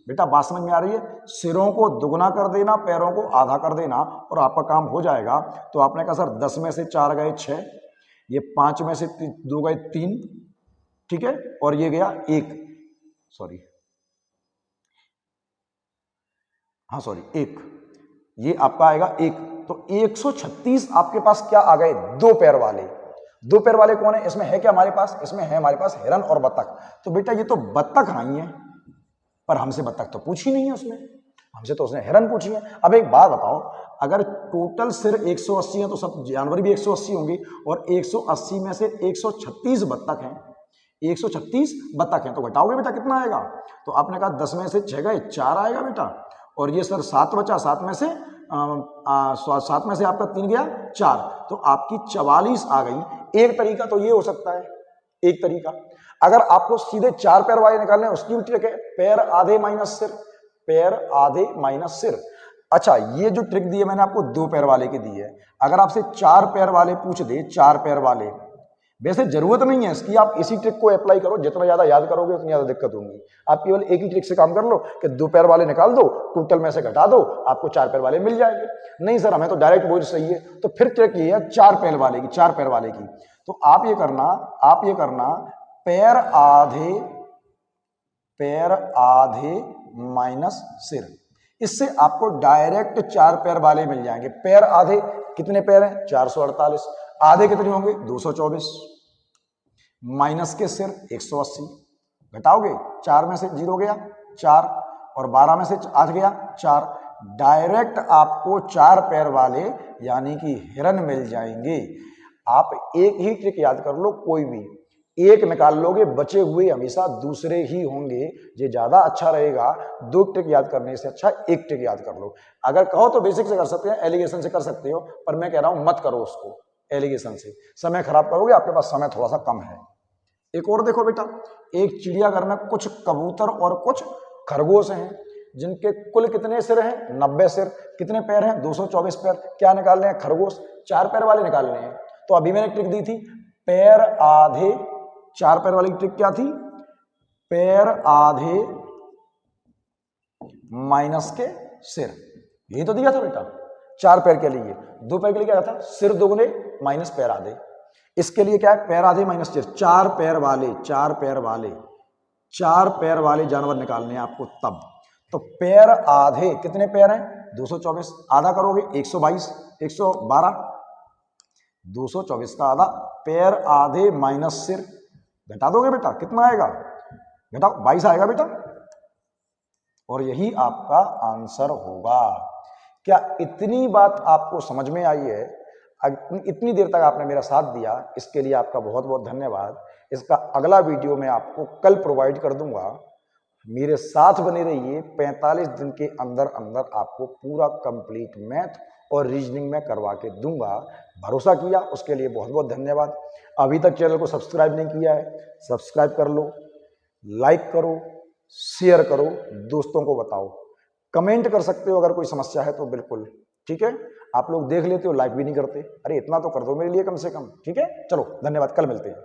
बेटा बात समझ में आ रही है? सिरों को दुगना कर देना, पैरों को आधा कर देना और आपका काम हो जाएगा। तो आपने कहा सर 10 में से 4 गए 6, ये 5 में से 2 गए 3, ठीक है, और ये गया 1, सॉरी हाँ सॉरी 1, ये आपका आएगा 1। तो 136 आपके पास क्या आ गए? 2 पैर वाले। 2 पैर वाले कौन है? इसमें है क्या हमारे पास? इसमें है हमारे पास हिरन और बत्तख। तो बेटा ये तो बत्तख आई है, पर हमसे बत्तख तो पूछी नहीं है उसने, हमसे तो उसने हिरन पूछी है। अब एक बात बताओ, अगर टोटल सिर 180 है तो सब जानवर भी 180 होंगे, और 180 में से 136 बत्तख हैं, 136 बत्तख हैं, तो घटाओगे बेटा कितना आएगा? तो आपने कहा 10 में से 6 गए 4 आएगा बेटा, और ये सर 7 बचा, 7 में से 7 में से आपका 3 गया 4, तो आपकी 44 आ गई। एक तरीका तो ये हो सकता है, एक तरीका। अगर आपको सीधे 4 पैर वाले निकालने हैं, उसकी भी ट्रिक है, पैर आधे माइनस सिर, पैर आधे माइनस सिर। अच्छा, ये जो ट्रिक दी है मैंने आपको 2 पैर वाले की दी है। अगर आपसे 4 पैर वाले पूछ दे, 4 पैर वाले, वैसे जरूरत नहीं है इसकी, आप इसी ट्रिक को अप्लाई करो, जितना ज्यादा याद करोगे उतनी ज्यादा दिक्कत होगी। आप केवल एक ही ट्रिक से काम कर लो कि 2 पैर वाले निकाल दो, टोटल में से घटा दो, आपको 4 पैर वाले मिल जाएंगे। नहीं सर हमें तो डायरेक्ट बोझ चाहिए, तो फिर ट्रिक ये है 4 पैर वाले की, 4 पैर वाले की। तो आप ये करना पैर आधे माइनस सिर, इससे आपको डायरेक्ट 4 पैर वाले मिल जाएंगे। पैर आधे कितने पैर हैं? 448, आधे कितने होंगे? 224, माइनस के सिर 180, घटाओगे 4 में से 0 गया 4, और 12 में से 8 गया 4, डायरेक्ट आपको 4 पैर वाले यानी कि हिरन मिल जाएंगे। आप एक ही ट्रिक याद कर लो, कोई भी एक निकाल लोगे, बचे हुए हमेशा दूसरे ही होंगे, ये ज्यादा अच्छा रहेगा। 2 ट्रिक याद करने से अच्छा एक ट्रिक याद कर लो। अगर कहो तो बेसिक से कर सकते हैं, एलिगेशन से कर सकते हो, पर मैं कह रहा हूं मत करो उसको एलिगेशन से, समय खराब करोगे, आपके पास समय थोड़ा सा कम है। एक और देखो बेटा, एक चिड़ियाघर में कुछ कबूतर और कुछ खरगोश हैं, जिनके कुल कितने सिर हैं? 90 सिर। कितने पैर हैं? 224 पैर। क्या निकालने हैं? खरगोश 4 पैर वाले निकालने हैं। तो अभी मैंने ट्रिक दी थी पैर आधे, 4 पैर वाली ट्रिक क्या थी? पैर आधे माइनस के सिर, यही तो दिया था बेटा 4 पैर के लिए। 2 पैर के लिए क्या था? सिर दुगने माइनस पैर आधे। इसके लिए क्या है? पैर आधे माइनस सिर। 4 पैर वाले, 4 पैर वाले, 4 पैर वाले जानवर निकालने हैं आपको तब। तो पैर आधे कितने पैर हैं? 224, आधा करोगे 122, 112, 224 का आधा, पैर आधे माइनस सिर, घटा दोगे बेटा कितना आएगा? घटाओ 22 आएगा बेटा, और यही आपका आंसर होगा। क्या इतनी बात आपको समझ में आई है? इतनी देर तक आपने मेरा साथ दिया, इसके लिए आपका बहुत बहुत धन्यवाद। इसका अगला वीडियो मैं आपको कल प्रोवाइड कर दूंगा, मेरे साथ बने रहिए। 45 दिन के अंदर अंदर आपको पूरा कंप्लीट मैथ और रीजनिंग में करवा के दूंगा। भरोसा किया उसके लिए बहुत बहुत धन्यवाद। अभी तक चैनल को सब्सक्राइब नहीं किया है, सब्सक्राइब कर लो, लाइक करो, शेयर करो, दोस्तों को बताओ, कमेंट कर सकते हो अगर कोई समस्या है तो, बिल्कुल ठीक है। आप लोग देख लेते हो, लाइक भी नहीं करते, अरे इतना तो कर दो मेरे लिए कम से कम, ठीक है। चलो धन्यवाद, कल मिलते हैं।